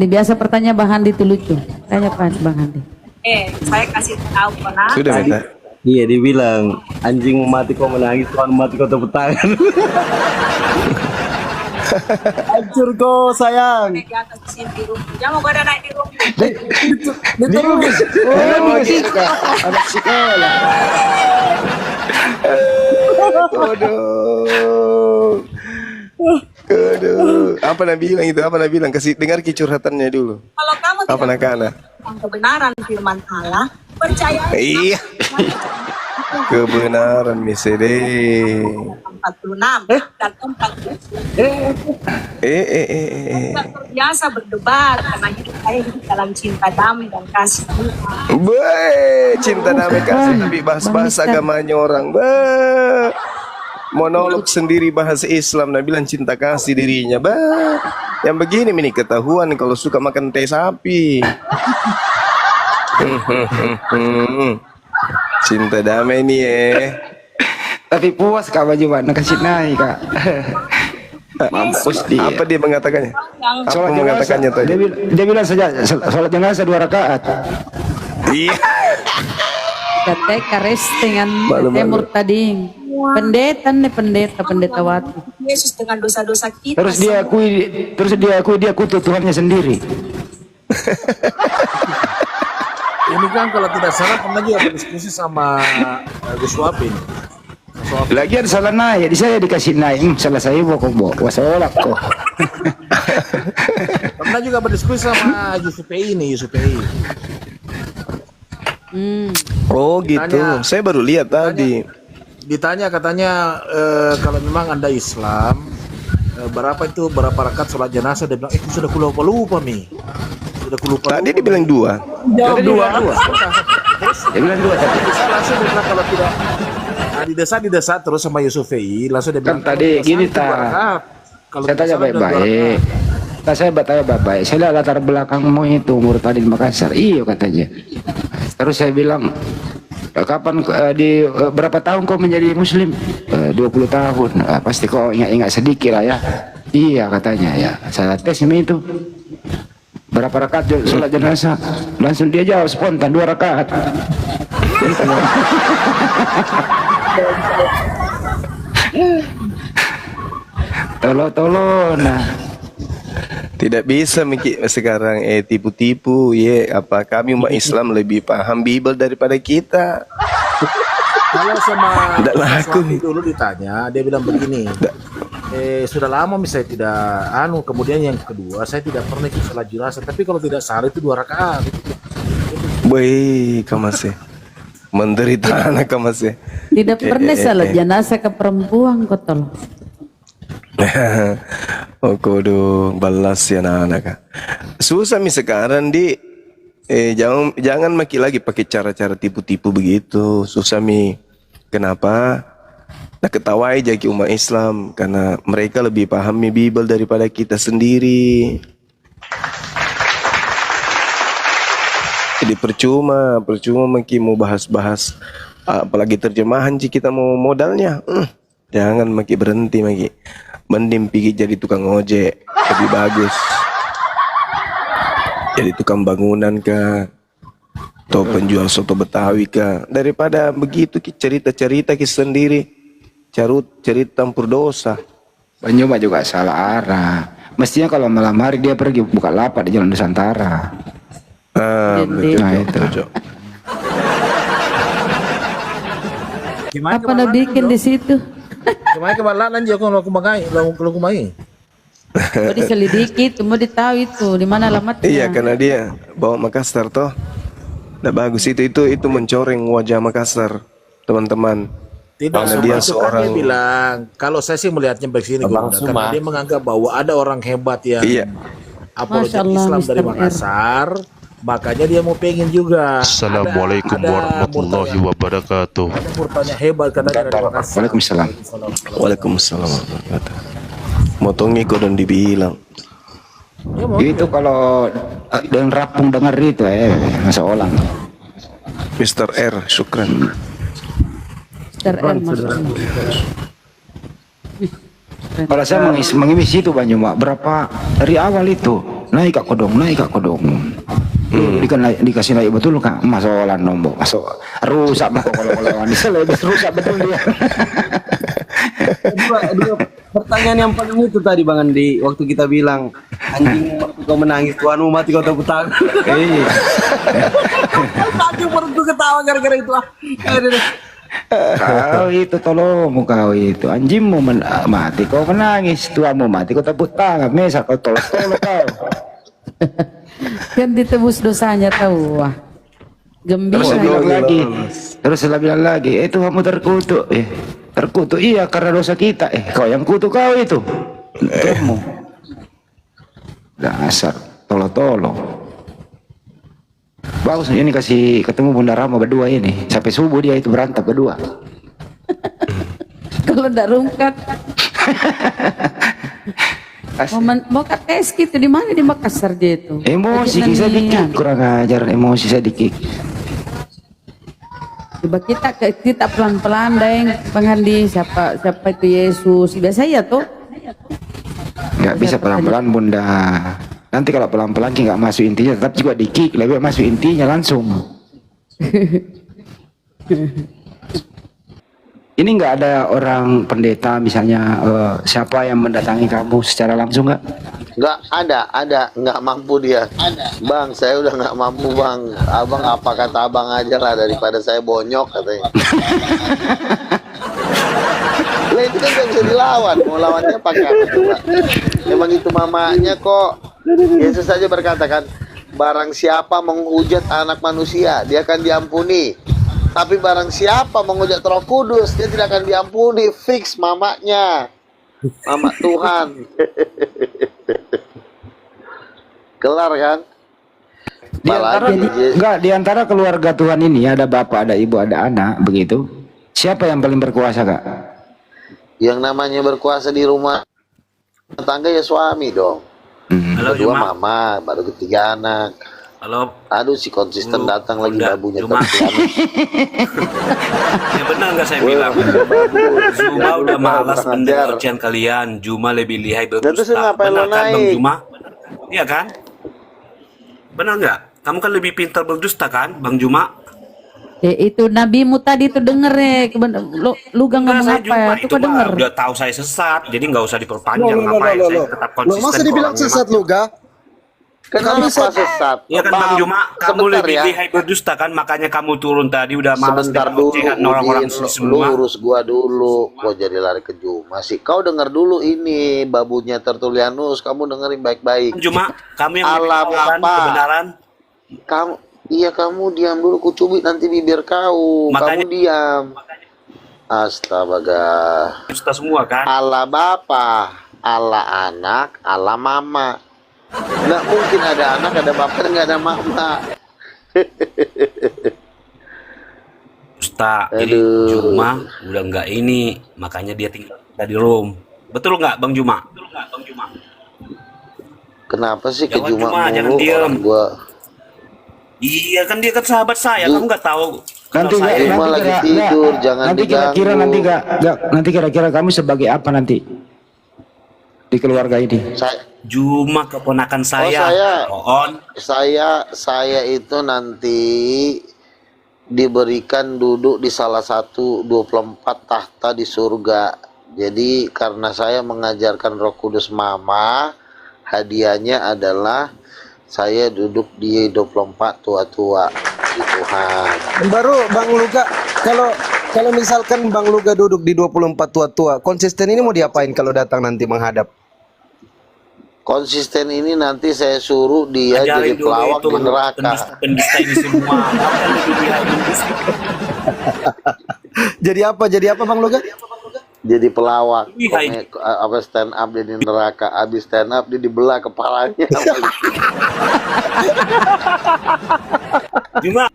Biasa pertanyaan Bang Handi itu lucu. Tanya Pak Bang Handi. Saya kasih tahu kenapa. Sudah minta. Iya, dibilang anjing mati kau menangis, Tuhan mati kau tepuk tangan. Hancur kau sayang. Naik di atas sini di rumah. Jangan mau pada naik di rumah. Oh, gitu Kak. Anak sekolah. Aduh. Aduh. Apa nak bilang itu? Apa nak bilang? Kasih dengar curhatannya dulu. Kalau kamu Apa tidak nak anak? tentang kebenaran firman Allah, percaya Iya. Kebenaran misede. 46 dan 46. Tidak terbiasa berdebat karena hidup saya hidup dalam cinta damai dan kasih Tuhan. Be, cinta damai kasih tapi bahas-bahas agamanya orang. Be. Monolog sendiri bahas Islam, nah bilang cinta kasih dirinya. Be. Yang begini ini ketahuan kalau suka makan teh sapi. Cinta damai nih Tapi puas Kak baju mana kasih naik Kak. Mampus dia. Apa dia mengatakannya? Apa Sholat mengatakannya jenazah. tadi? Dia bilang saja sholat jenazah 2 rakaat. Iya. Kata kares dengan Malu-malu. Temur tadi. Pendeta Wati. Yesus dengan dosa-dosa kita. Terus dia akui dia kutu Tuhannya sendiri. Ini kan kalau tidak salah pernah juga diskusi sama Gus Wapin. Lagian salah naik, di saya dikasih naik, salah saya bawa wasolak kok. Pernah juga berdiskusi sama Yusufi ini, Yusufi. Oh gitu. Tanya. Saya baru lihat tadi. Ditanya katanya kalau memang Anda Islam, berapa rakaat sholat jenazah? Dia bilang itu sudah lupa Mi. Sudah lupa. Tadi dia bilang 2. Jawab 2. Dia bilang 2 tadi. Bisa langsung dia bilang kalau tidak. Nah, didesa terus sama Yusufi, langsung dia bilang Kan tadi gini kalau saya tanya baik-baik. Saya bertanya baik-baik. Saya lihat latar belakangmu itu umur tadi di Makassar. Iya katanya. Terus saya bilang, kapan berapa tahun kau menjadi Muslim? 20 tahun. Pasti kau ingat sedikit lah ya. Iya katanya ya. Saya tes ini itu. Berapa rakaat sholat jenazah? Langsung dia jawab spontan 2 rakaat. Tolong nah. Tidak bisa sekarang tipu-tipu apa kami umat Islam lebih paham Bible daripada kita. Kalau sama Tidak laku. suami dulu ditanya, dia bilang begini. Sudah lama misalnya tidak kemudian yang kedua saya tidak pernah ikut sholat jenazah, tapi kalau tidak salah itu 2 rakaat. Woi, kamasih. Menderita anak kamasih. Tidak pernah salah jenazah ke perempuan kotol. Oh kudu balas ya anak-anak. Susah mi sekarang jangan maki lagi pakai cara-cara tipu-tipu begitu. Susah mi. Kenapa? Nah ketawai jadi umat Islam karena mereka lebih pahami Bible daripada kita sendiri. Jadi percuma maki mau bahas-bahas apalagi terjemahan jika kita mau modalnya. Jangan maki berhenti maki. Mending pergi jadi tukang ojek lebih bagus. Jadi tukang bangunan kah? Atau penjual soto Betawi kah? Daripada begitu cerita-cerita kita sendiri. Cerita campur dosa. Banyuma juga salah arah. Mestinya kalau malam hari dia pergi buka lapak di Jalan Nusantara. Betul. Nah itu. Apa nak bikin di situ? Gimana kebalanan aja kalau aku main. Mau diselidiki, mau ditahu itu di mana alamatnya. Iya karena dia bawa Makassar toh. Nah bagus itu mencoreng wajah Makassar teman-teman. Tidak Karena semua dia itu kan seorang dia bilang. Kalau saya sih melihatnya begini, karena dia menganggap bahwa ada orang hebat yang apologet Masya Allah, Islam dari Mr. R. Makassar, makanya dia mau pengen juga. Assalamualaikum warahmatullahi wabarakatuh. Ada murtanya hebat karena dia dari Makassar. Waalaikumsalam. Waalaikumsalam warahmatullahi wabarakatuh. Motongi kodon dibilang. Ya, mau Itu kalau dan rapung dengar itu masa orang. Mr. R, syukran. Kalau saya mengimis itu Banyuma berapa dari awal itu naik kak kodong. Dikasih naik betul kak, masolan nombok, masuk rusak mah kalau lebih rusak betul dia. Dua pertanyaan yang paling itu tadi Bang Andi, waktu kita bilang anjing waktu kau menangis Tuhanmu mati kau tepuk tangan. Iya. Tadi perutku ketawa gara-gara itu. Kau itu tolong kau itu anjingmu mati kau menangis, Tuhanmu mati kau tepuk tangan, mesa kau tolong kau. Kan ditebus dosanya tahu. Wah. Terus saya bilang lagi, Tuhanmu terkutuk. Terkutuk iya karena dosa kita. Kau yang kutuk kau itu. Kamu. Dasar tolong. Bagus ini kasih ketemu Bunda Rama berdua ini. Sampai subuh dia itu berantem berdua. Kalau ndak rungkat. Mau tes gitu di mana di Makassar dia itu. Emosi sedikit kurang ajar, emosi sedikit. Coba kita pelan-pelan deng, Bang Andi, siapa itu Yesus. Biasa ya tuh. Nggak bisa pelan-pelan Bunda. Nanti kalau pelan-pelan nggak masuk intinya, tetap juga dikik, lebih masuk intinya langsung. Ini nggak ada orang pendeta misalnya siapa yang mendatangi kamu secara langsung nggak? Nggak ada, nggak mampu dia. Bang, saya udah nggak mampu bang. Abang apa kata abang aja lah daripada saya bonyok katanya. Lah itu kan nggak bisa dilawan. Mau lawannya pakai apa coba? Emang itu mamanya kok. Yesus saja berkata kan, barang siapa menghujat anak manusia, dia akan diampuni. Tapi barang siapa menghujat Roh Kudus, dia tidak akan diampuni. Fix mamanya, mama Tuhan. Kelar kan? Di antara keluarga Tuhan ini ada bapak, ada ibu, ada anak, begitu. Siapa yang paling berkuasa kak? Yang namanya berkuasa di rumah tangga ya suami dong. Kedua mama, baru ketiga anak. Halo. Aduh si konsisten datang lagi babunya terus. Ya benar nggak saya bilang? Juma udah malas mendengar ujian kalian. Juma lebih lihai berdusta. Benar kan Bang Juma? Iya kan? Benar nggak? Kamu kan lebih pintar berdusta kan Bang Juma? Itu nabimu tadi tuh denger lu gak ngomong apa ya? Itu denger. Udah tahu saya sesat, jadi nggak usah diperpanjang. Ngapain saya tetap konsisten? Masa dibilang sesat lu ga? Kenapa sesat? Iya kan Bang Juma, kamu lebih lihai berdusta kan, makanya kamu turun tadi udah malas. Sebentar dulu, orang-orang semua. Lu urus gua dulu, kok jadi lari ke Juma sih? Kau dengar dulu ini babunya Tertulianus, kamu dengerin baik-baik. Juma, kamu yang kebenaran. Kamu diam dulu, ku cubit nanti bibir kau. Makanya, kamu diam. Astaga. Dusta semua kan? Allah Bapa, Allah anak, Allah mama. Nggak mungkin ada anak, ada bapak, nggak ada mama. Dusta, jadi Juma udah nggak ini, makanya dia tinggal di room. Betul nggak Bang Juma? Kenapa sih ke Juma mulu jangan diam. Gua? Iya kan dia kan sahabat saya, kamu nggak tahu. Nanti lagi tidur, jangan diganggu. Nanti kira-kira kamu sebagai apa nanti di keluarga ini? Juma keponakan saya. Saya itu nanti diberikan duduk di salah satu 24 tahta di surga. Jadi karena saya mengajarkan Roh Kudus Mama, hadiahnya adalah saya duduk di 24 tua-tua di Tuhan. Baru Bang Luga, kalau misalkan Bang Luga duduk di 24 tua-tua, konsisten ini mau diapain kalau datang nanti menghadap? Konsisten ini nanti saya suruh dia jadi pelawak di neraka. Pendusta ini semua. Jadi apa Bang Luga? Jadi pelawak, apa stand up dia di neraka, habis stand up dia dibelah kepalanya. Juma.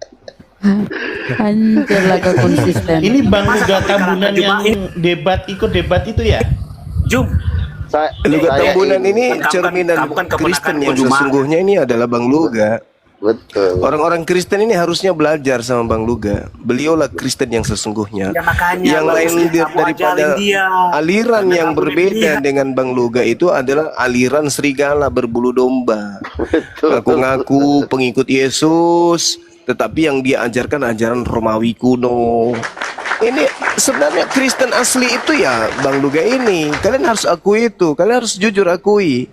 Hancur lah konsisten. Ini Bang Luga Tambunan yang ikut debat itu ya? Luga Tambunan ini cerminan Kristen yang sesungguhnya ini adalah Bang Luga. Betul. Orang-orang Kristen ini harusnya belajar sama Bang Luga. Beliaulah Kristen yang sesungguhnya. Ya, makanya Yang lain kamu daripada ajarin dia. aliran Karena yang kamu berbeda lebih lihat. dengan Bang Luga itu adalah aliran serigala berbulu domba. Ngaku-ngaku pengikut Yesus, tetapi yang dia ajarkan ajaran Romawi kuno. Ini sebenarnya Kristen asli itu ya Bang Luga ini. Kalian harus akui itu. Kalian harus jujur akui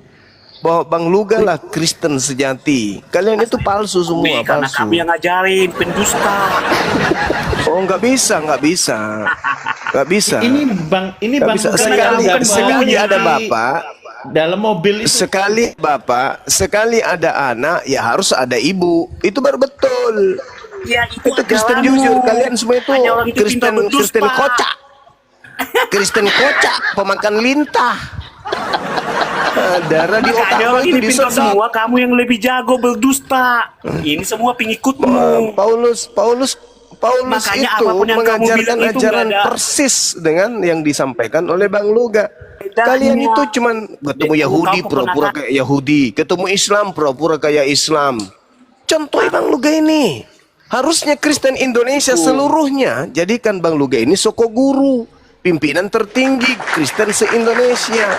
bahwa Bang Luga lah Kristen sejati. Kalian itu palsu semua, Karena palsu. kamu yang ngajarin pendusta. Oh, nggak bisa. Nggak bisa. Ini Bang Nggak Bang bisa. Luga Sekali yang ada bapak, dalam mobil itu. sekali ada anak, ya harus ada ibu. Itu baru betul. Ya, Itu Kristen jujur. Kalian semua itu Hanya orang itu pintar Kristen berdusta. kocak. Kristen kocak, pemakan lintah. Darah di Makanya otakmu orang itu ini pintar disedot. semua, kamu yang lebih jago berdusta. Ini semua pengikutmu. Paulus Makanya itu apapun yang kamu mengajarkan bilang itu ajaran nggak ada. persis dengan yang disampaikan oleh Bang Luga. Bedanya. Kalian itu cuman ketemu Yahudi Kamu pura-pura keponakan. kayak Yahudi, ketemu Islam pura-pura kayak Islam. Contohnya Bang Luga ini. Harusnya Kristen Indonesia seluruhnya jadikan Bang Luga ini soko guru, pimpinan tertinggi Kristen se-Indonesia.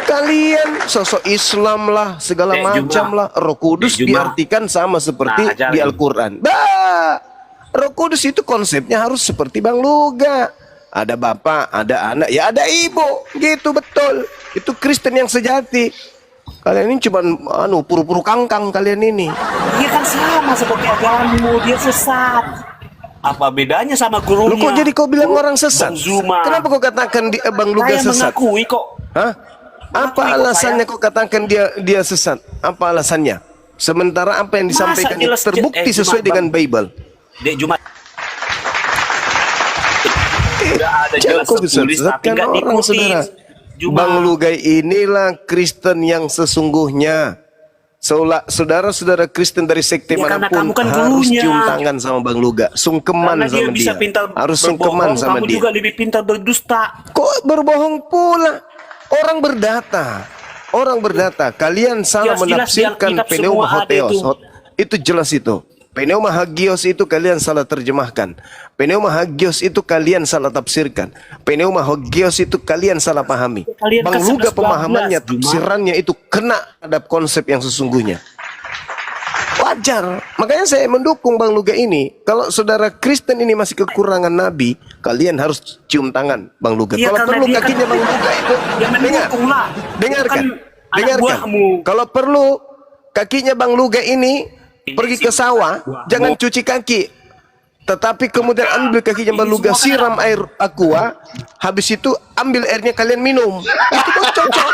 Kalian sosok Islam lah, segala macam lah. Roh Kudus diartikan sama seperti di Al-Quran. Roh Kudus itu konsepnya harus seperti Bang Luga. Ada bapak, ada anak, ya ada ibu. Gitu betul. Itu Kristen yang sejati. Kalian ini cuma puru-puru kangkang kalian ini. Dia kan sama seperti agamamu, dia sesat. Apa bedanya sama gurunya? Lu kok jadi kau bilang orang sesat? Bang Zuma. Kenapa kau katakan Bang Luga Saya sesat? mengakui kok. Hah? Apa alasannya kau katakan dia sesat? Apa alasannya? Sementara apa yang disampaikan itu jelas- terbukti Cuma, sesuai dengan Bang. Bible. Dek Jumat. Udah ada jelas Kau bisa tertulis tapi sesatkan nggak orang, diikutin. saudara. Jumat. Bang Luga inilah Kristen yang sesungguhnya. Saudara-saudara Kristen dari sekte Ya, karena manapun kamu kan harus gurunya. cium tangan sama Bang Luga, sungkeman Karena dia sama bisa dia. pintar Harus sungkeman berbohong, sama kamu dia. juga lebih pintar berdusta. Kok berbohong pula? Orang berdata. Kalian salah Jelas-jelas menafsirkan yang kitab pneuma semua ada hotheos. itu. Itu jelas itu. Pneuma hagios itu kalian salah terjemahkan. Pneuma hagios itu kalian salah tafsirkan. Pneuma hagios itu kalian salah pahami. Kalian Bang kan Luga 11-12, pemahamannya, Jumat. tafsirannya itu kena terhadap konsep yang sesungguhnya. Wajar. Makanya saya mendukung Bang Luga ini. Kalau saudara Kristen ini masih kekurangan nabi, kalian harus cium tangan Bang Luga. Iya, Kalau karena perlu dia kan kakinya Bang Luga itu yang mendukung lah. dengarkan. Bukan anak buahmu. Kalau perlu kakinya Bang Luga ini pergi ke sawah, jangan cuci kaki. Tetapi kemudian ambil kakinya Bang Luga, siram air aqua, habis itu ambil airnya kalian minum. Itu kan cocok.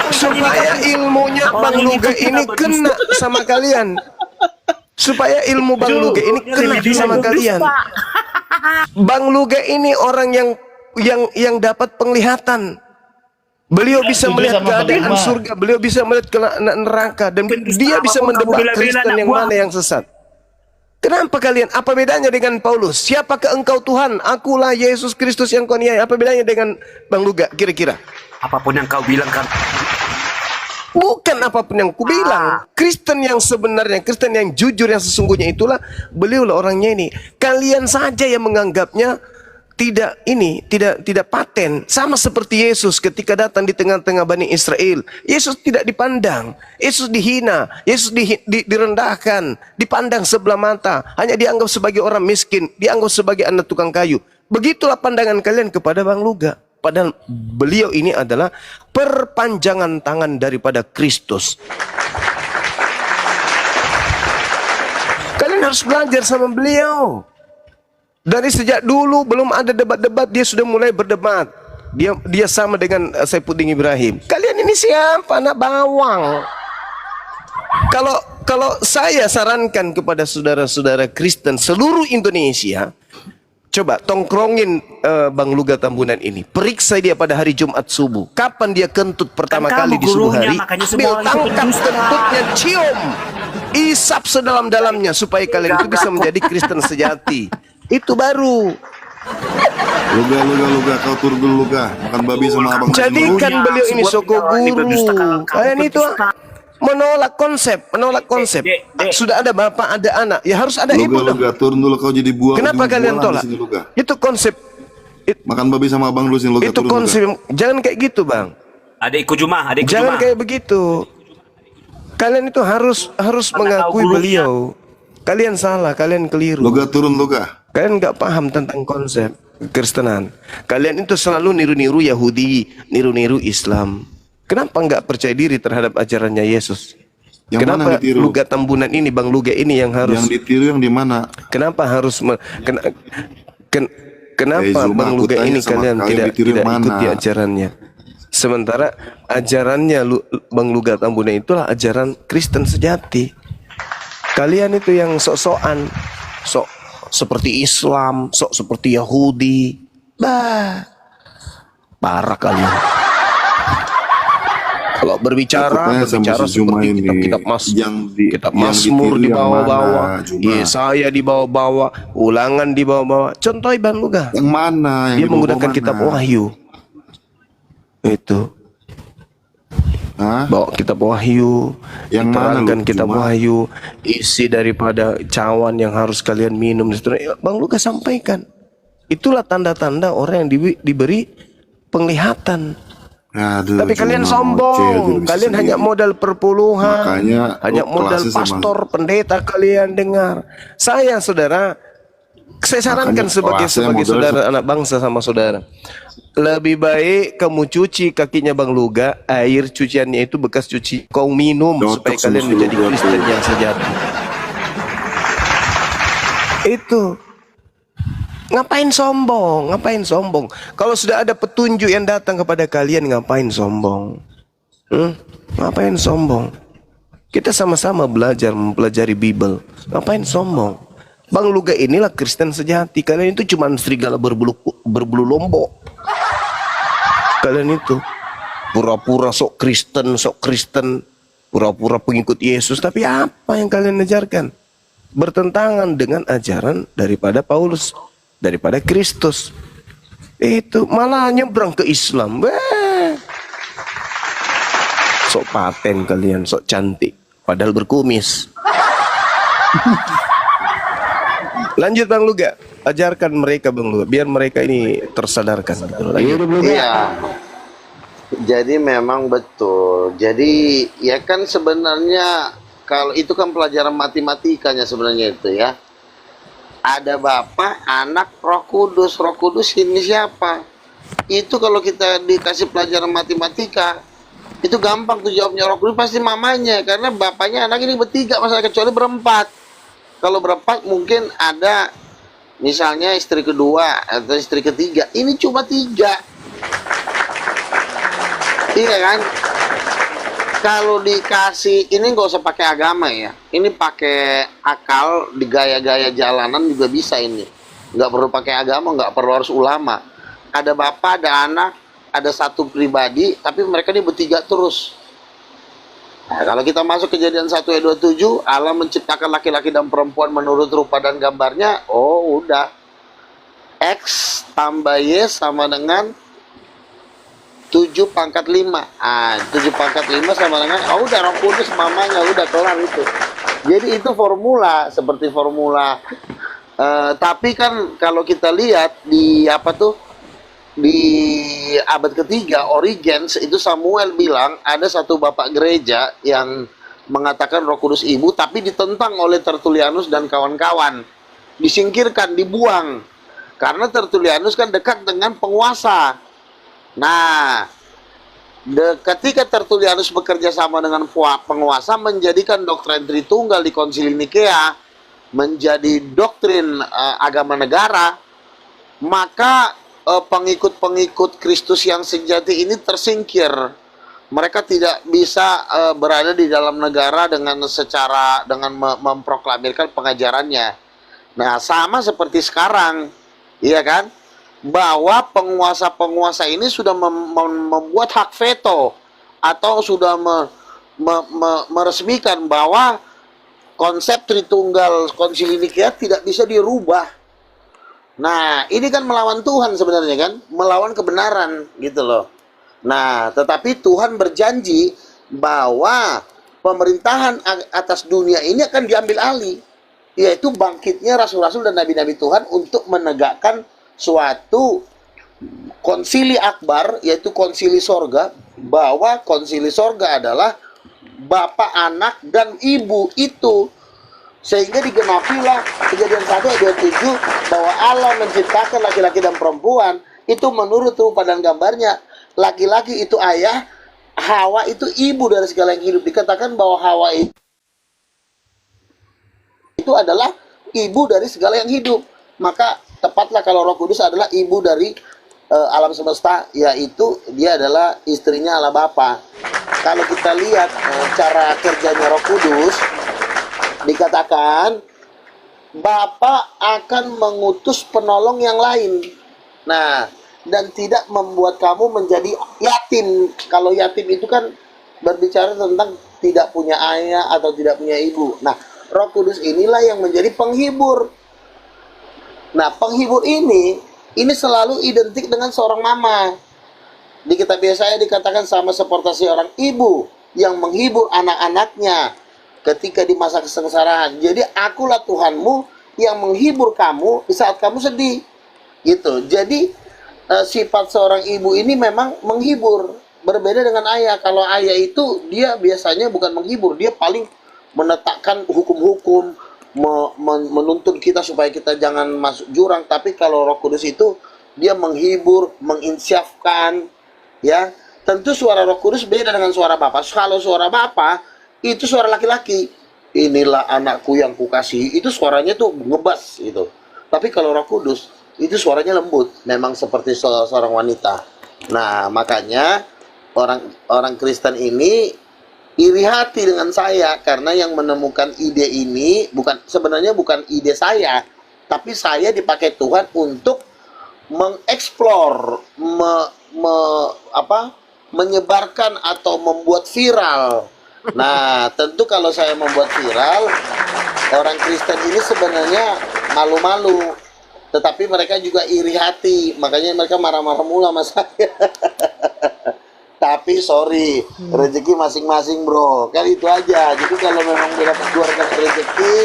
Supaya ilmunya Bang Luga ini kena sama kalian. Supaya ilmu Bang Luga ini kena sama kalian. Bang Luga ini orang yang dapat penglihatan. Beliau bisa Setuju melihat sama Bang keadaan Bima. surga, beliau bisa melihat ke neraka, dan dia bisa mendebat Kristen yang mana yang sesat. Kenapa kalian? Apa bedanya dengan Paulus? Siapakah engkau Tuhan? Akulah Yesus Kristus yang kau niai. Apa bedanya dengan Bang Luga kira-kira? Apapun yang kau bilang kan. Bukan apapun yang ku bilang. Kristen yang sebenarnya, Kristen yang jujur, yang sesungguhnya itulah beliaulah orangnya ini. Kalian saja yang menganggapnya tidak paten, sama seperti Yesus ketika datang di tengah-tengah Bani Israel. Yesus tidak dipandang, Yesus dihina, Yesus direndahkan, dipandang sebelah mata, hanya dianggap sebagai orang miskin, dianggap sebagai anak tukang kayu. Begitulah pandangan kalian kepada Bang Luga. Padahal beliau ini adalah perpanjangan tangan daripada Kristus. Kalian harus belajar sama beliau. Dari sejak dulu belum ada debat-debat, dia sudah mulai berdebat. Dia sama dengan Saifuddin Ibrahim. Kalian ini siapa? Anak bawang. Kalau saya sarankan kepada saudara-saudara Kristen seluruh Indonesia, coba tongkrongin Bang Luga Tambunan ini. Periksa dia pada hari Jumat subuh. Kapan dia kentut pertama Kan kali kamu di subuh gurunya, hari? makanya Ambil semua itu tangkap pendusta. kentutnya, cium. Isap sedalam-dalamnya supaya kalian itu bisa menjadi Kristen sejati. Itu baru. Luga, kau turun dulu Luga. Makan babi sama abang. Jadikan beliau ini soko guru. Kalian itu menolak konsep. Sudah ada bapak, ada anak, ya harus ada ibu dong. Loga, turun dulu kau jadi buah. Kenapa kalian tolak? Itu konsep. Makan babi sama abang dulu sini, Loga. Itu konsep. Jangan kayak gitu, Bang. Adikku Juma. Jangan kayak begitu. Kalian itu harus mengakui beliau. Kalian salah, kalian keliru. Loga turun, Loga. Kalian nggak paham tentang konsep Kristenan. Kalian itu selalu niru-niru Yahudi, niru-niru Islam. Kenapa nggak percaya diri terhadap ajarannya Yesus? Kenapa Luga Tambunan ini, Bang Luga ini yang harus? Yang ditiru yang di mana? Kenapa harus? Kenapa Bang Luga ini kalian tidak ikuti ajarannya? Sementara ajarannya Bang Luga Tambunan itulah ajaran Kristen sejati. Kalian itu yang sok-sokan, sok seperti Islam, sok seperti Yahudi. Parah kalian. Kalau berbicara seperti kitab Mazmur di bawah-bawah, Yesaya di bawah-bawah, Ulangan di bawah-bawah. Contoh Bang Luga. Yang mana? Dia menggunakan kitab Wahyu. Itu. Bawa kitab Wahyu, yang diterangkan kitab Wahyu, isi daripada cawan yang harus kalian minum. Bang Luka sampaikan, itulah tanda-tanda orang yang diberi penglihatan. Tapi kalian sombong, kalian hanya modal perpuluhan, hanya modal pastor, pendeta kalian dengar. Saya saudara, saya sarankan sebagai saudara anak bangsa sama saudara, lebih baik kamu cuci kakinya Bang Luga, air cuciannya itu bekas cuci kau minum supaya kalian menjadi Kristen yang sejati. Itu. Ngapain sombong? Kalau sudah ada petunjuk yang datang kepada kalian, ngapain sombong? Ngapain sombong? Kita sama-sama mempelajari Bible. Ngapain sombong? Bang Luga inilah Kristen sejati. Kalian itu cuma serigala berbulu lombok. Kalian itu pura-pura sok Kristen, pura-pura pengikut Yesus. Tapi apa yang kalian ajarkan? Bertentangan dengan ajaran daripada Paulus, daripada Kristus. Itu malah nyebrang ke Islam. Sok paten kalian, sok cantik, padahal berkumis. Lanjut Bang Luga, ajarkan mereka Bang Luga, biar mereka ini tersadarkan. Iya. Jadi memang betul. Jadi ya kan sebenarnya kalau itu kan pelajaran matematikanya sebenarnya itu ya. Ada Bapa, Anak, Roh Kudus. Roh Kudus ini siapa? Itu kalau kita dikasih pelajaran matematika, itu gampang tuh jawabnya. Roh Kudus pasti mamanya, karena bapaknya anak ini bertiga, masalah kecuali berempat. Kalau berempat mungkin ada misalnya istri kedua atau istri ketiga. Ini cuma 3. Iya kan? Kalau dikasih, ini nggak usah pakai agama ya. Ini pakai akal, di gaya-gaya jalanan juga bisa ini. Nggak perlu pakai agama, nggak perlu harus ulama. Ada bapak, ada anak, ada satu pribadi, tapi mereka ini bertiga terus. Nah, kalau kita masuk Kejadian 1 ayat 27, Allah menciptakan laki-laki dan perempuan menurut rupa dan gambarnya. Oh udah, X tambah Y sama dengan 7 pangkat 5. 7 pangkat 5 sama dengan, udah Roh Kudus mamanya, udah kelar itu. Jadi itu formula, seperti formula. Tapi kan kalau kita lihat di di abad ketiga, Origens itu Samuel bilang ada satu bapak gereja yang mengatakan Roh Kudus ibu, tapi ditentang oleh Tertullianus dan kawan-kawan, disingkirkan, dibuang, karena Tertullianus kan dekat dengan penguasa. Nah, ketika Tertullianus bekerja sama dengan penguasa, menjadikan doktrin Tritunggal di Konsili Nikea menjadi doktrin agama negara, maka pengikut-pengikut Kristus yang sejati ini tersingkir. Mereka tidak bisa berada di dalam negara dengan memproklamirkan pengajarannya. Nah, sama seperti sekarang, iya kan? Bahwa penguasa-penguasa ini sudah membuat hak veto atau sudah meresmikan bahwa konsep Tritunggal Konsili Nikea tidak bisa dirubah. Nah, ini kan melawan Tuhan sebenarnya kan, melawan kebenaran gitu loh. Nah, tetapi Tuhan berjanji bahwa pemerintahan atas dunia ini akan diambil alih, yaitu bangkitnya rasul-rasul dan nabi-nabi Tuhan untuk menegakkan suatu konsili akbar, yaitu konsili sorga, bahwa konsili sorga adalah Bapa, Anak, dan Ibu itu. Sehingga digenapilah Kejadian 1 ayat 27 bahwa Allah menciptakan laki-laki dan perempuan itu menurut rupa dan gambarnya. Laki-laki itu ayah, Hawa itu ibu dari segala yang hidup. Dikatakan bahwa Hawa itu adalah ibu dari segala yang hidup. Maka tepatlah kalau Roh Kudus adalah ibu dari alam semesta, yaitu dia adalah istrinya Allah Bapa. Kalau kita lihat cara kerjanya Roh Kudus, dikatakan Bapa akan mengutus penolong yang lain. Nah, dan tidak membuat kamu menjadi yatim. Kalau yatim itu kan berbicara tentang tidak punya ayah atau tidak punya ibu. Nah, Roh Kudus inilah yang menjadi penghibur. Nah, penghibur ini selalu identik dengan seorang mama. Di kitab Yesaya dikatakan sama seperti seorang ibu yang menghibur anak-anaknya ketika di masa kesengsaraan. Jadi akulah Tuhanmu yang menghibur kamu di saat kamu sedih. Gitu. Jadi sifat seorang ibu ini memang menghibur. Berbeda dengan ayah. Kalau ayah itu dia biasanya bukan menghibur, dia paling menetapkan hukum-hukum, menuntun kita supaya kita jangan masuk jurang. Tapi kalau Roh Kudus itu dia menghibur, menginsyafkan, ya. Tentu suara Roh Kudus beda dengan suara Bapa. Kalau suara Bapa itu suara laki-laki, inilah anakku yang kukasihi, itu suaranya tuh ngebas gitu. Tapi kalau Roh Kudus itu suaranya lembut, memang seperti seorang wanita. Nah, makanya orang Kristen ini iri hati dengan saya karena yang menemukan ide ini sebenarnya bukan ide saya, tapi saya dipakai Tuhan untuk mengeksplor, menyebarkan atau membuat viral. Nah, tentu kalau saya membuat viral, orang Kristen ini sebenarnya malu-malu, tetapi mereka juga iri hati, makanya mereka marah-marah mula sama saya. Tapi sorry, rezeki masing-masing bro, kan itu aja. Jadi kalau memang udah dapat rezeki,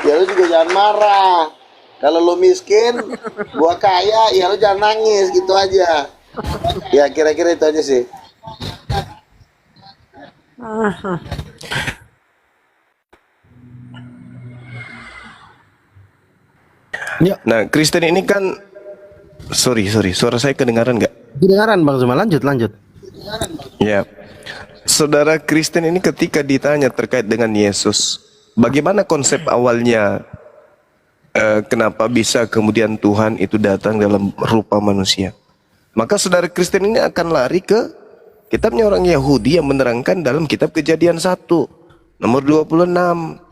ya lu juga jangan marah. Kalau lu miskin, gua kaya, ya lu jangan nangis, gitu aja. Ya kira-kira itu aja sih. Nah, Kristen ini kan, sorry, suara saya kedengaran nggak? Kedengaran Bang Zuma, lanjut. Ya, saudara Kristen ini ketika ditanya terkait dengan Yesus, bagaimana konsep awalnya, kenapa bisa kemudian Tuhan itu datang dalam rupa manusia? Maka saudara Kristen ini akan lari ke kitabnya orang Yahudi yang menerangkan dalam kitab Kejadian 1, nomor 26.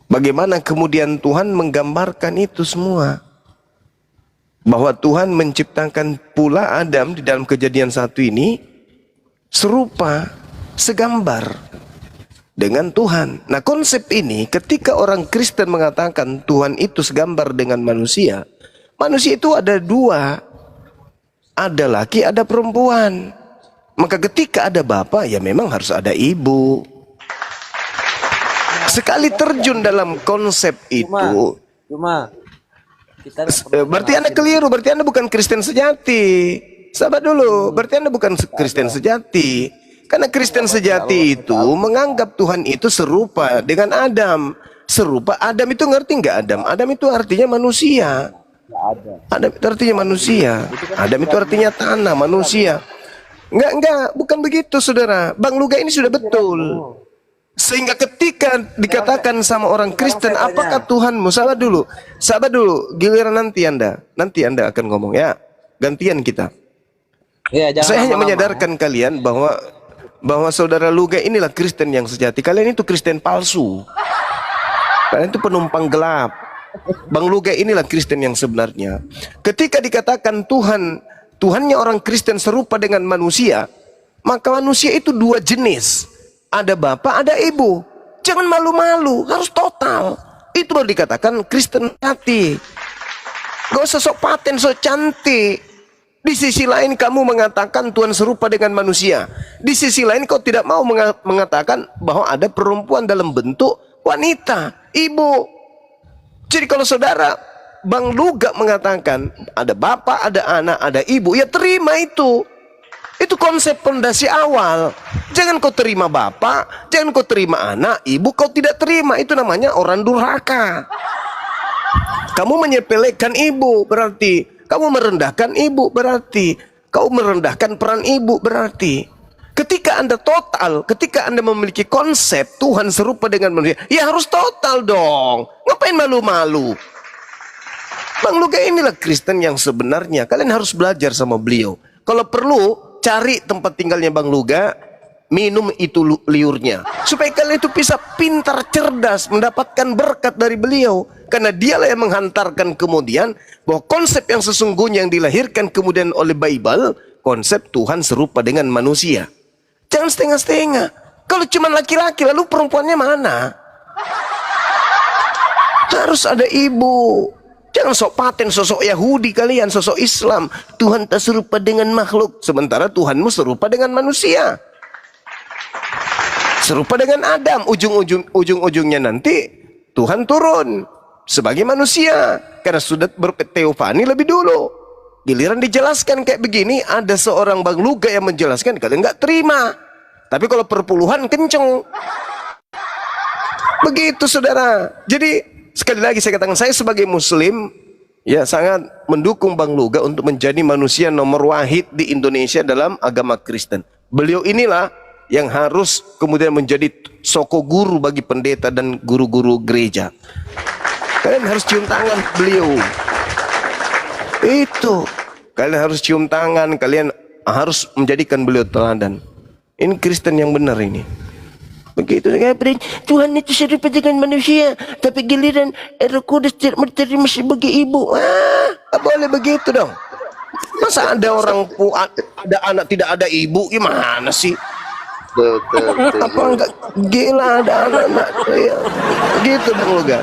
Bagaimana kemudian Tuhan menggambarkan itu semua. Bahwa Tuhan menciptakan pula Adam di dalam Kejadian 1 ini serupa, segambar dengan Tuhan. Nah, konsep ini ketika orang Kristen mengatakan Tuhan itu segambar dengan manusia, manusia itu ada dua, ada laki, ada perempuan. Maka ketika ada bapak, ya memang harus ada ibu. Sekali terjun dalam konsep itu, berarti Anda keliru, berarti Anda bukan Kristen sejati. Sabar dulu, berarti Anda bukan Kristen sejati. Karena Kristen sejati itu menganggap Tuhan itu serupa dengan Adam. Serupa, Adam itu ngerti nggak Adam? Adam itu artinya manusia. Adam itu artinya manusia. Adam itu artinya tanah, manusia. Enggak, bukan begitu saudara. Bang Luga ini sudah betul. Sehingga ketika dikatakan sama orang Kristen, apakah Tuhanmu? Sabar dulu, giliran nanti Anda akan ngomong ya. Gantian kita. Ya, saya hanya menyadarkan kalian bahwa saudara Luga inilah Kristen yang sejati. Kalian itu Kristen palsu. Kalian itu penumpang gelap. Bang Luga inilah Kristen yang sebenarnya. Ketika dikatakan Tuhannya orang Kristen serupa dengan manusia, maka manusia itu dua jenis. Ada bapak, ada ibu. Jangan malu-malu, harus total. Itu baru dikatakan Kristen hati. Gak usah sok paten, sok cantik. Di sisi lain kamu mengatakan Tuhan serupa dengan manusia. Di sisi lain kau tidak mau mengatakan bahwa ada perempuan dalam bentuk wanita, ibu. Jadi kalau saudara Bang Luga mengatakan ada bapak, ada anak, ada ibu, ya terima itu. Itu konsep fondasi awal. Jangan kau terima bapak, jangan kau terima anak, ibu kau tidak terima. Itu namanya orang durhaka. Kamu menyepelekan ibu berarti. Kamu merendahkan ibu berarti. Kau merendahkan peran ibu berarti. Ketika Anda total, ketika Anda memiliki konsep Tuhan serupa dengan manusia, ya harus total dong. Ngapain malu-malu? Bang Luga inilah Kristen yang sebenarnya. Kalian harus belajar sama beliau. Kalau perlu, cari tempat tinggalnya Bang Luga, minum itu liurnya. Supaya kalian itu bisa pintar, cerdas, mendapatkan berkat dari beliau. Karena dialah yang menghantarkan kemudian bahwa konsep yang sesungguhnya yang dilahirkan kemudian oleh Bible, konsep Tuhan serupa dengan manusia. Jangan setengah-setengah. Kalau cuma laki-laki, lalu perempuannya mana? Harus ada ibu. Jangan sok paten, sosok Yahudi kalian, sosok Islam. Tuhan tak serupa dengan makhluk. Sementara Tuhanmu serupa dengan manusia. Serupa dengan Adam. Ujung-ujungnya nanti Tuhan turun sebagai manusia. Karena sudah berteofani lebih dulu. Giliran dijelaskan kayak begini, ada seorang Bang Luga yang menjelaskan, kalian nggak terima. Tapi kalau perpuluhan kenceng. Begitu saudara. Jadi sekali lagi saya katakan, saya sebagai muslim ya sangat mendukung Bang Luga untuk menjadi manusia nomor wahid di Indonesia dalam agama Kristen. Beliau inilah yang harus kemudian menjadi soko guru bagi pendeta dan guru-guru gereja. Kalian harus cium tangan beliau. Itu. Kalian harus cium tangan, kalian harus menjadikan beliau teladan. Ini Kristen yang benar ini. Begitu. Tuhan itu serupa dengan manusia, tapi giliran Roh Kudus tidak menerima sebagai ibu. Tak boleh begitu dong. Masa ada orang ada anak tidak ada ibu, gimana sih? Betul. Apa enggak gila ada anak-anak ya. Gitu Bang Luga.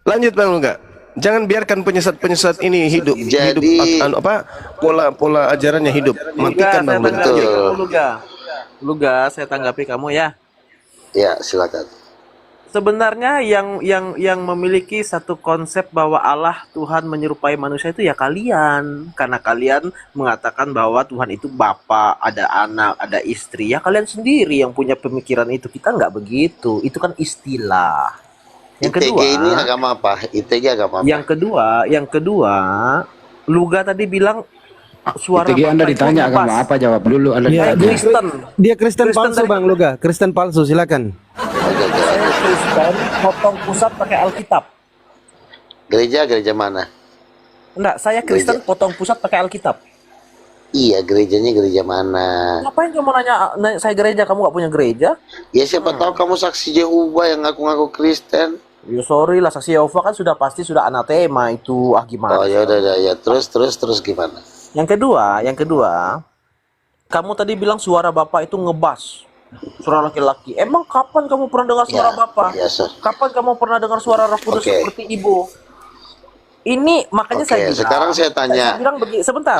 Lanjut Bang Luga. Jangan biarkan penyesat-penyesat ini hidup. Jadi pola ajarannya hidup. Matikan Bang Luga. Luga, saya tanggapi kamu ya. Ya, silakan. Sebenarnya yang memiliki satu konsep bahwa Allah Tuhan menyerupai manusia itu ya kalian. Karena kalian mengatakan bahwa Tuhan itu Bapa, ada anak, ada istri. Ya kalian sendiri yang punya pemikiran itu. Kita nggak begitu. Itu kan istilah. Yang kedua, ini agama apa? ITG agama apa? Yang kedua, Luga tadi bilang suara ITG Anda ditanya agama apa, jawab dulu. Anda Kristen. Dia Kristen palsu Bang Luga, Kristen palsu, silakan. Saya Kristen, potong pusat pakai Alkitab. Gereja mana? Enggak, saya Kristen potong pusat pakai Alkitab. Iya, gerejanya gereja mana? Ngapain kamu nanya saya gereja, kamu nggak punya gereja? Ya siapa tahu kamu saksi Yehova yang ngaku-ngaku Kristen. Ya sorry lah, saksi Yehova kan sudah pasti sudah anatema itu. Gimana? Oh ya udah ya. Terus gimana? Yang kedua, kamu tadi bilang suara Bapak itu ngebas. Suara laki-laki. Emang kapan kamu pernah dengar suara Bapak? Ya, kapan kamu pernah dengar suara Roh Kudus seperti Ibu? Ini makanya saya bilang. Sekarang saya tanya. Saya bilang sebentar.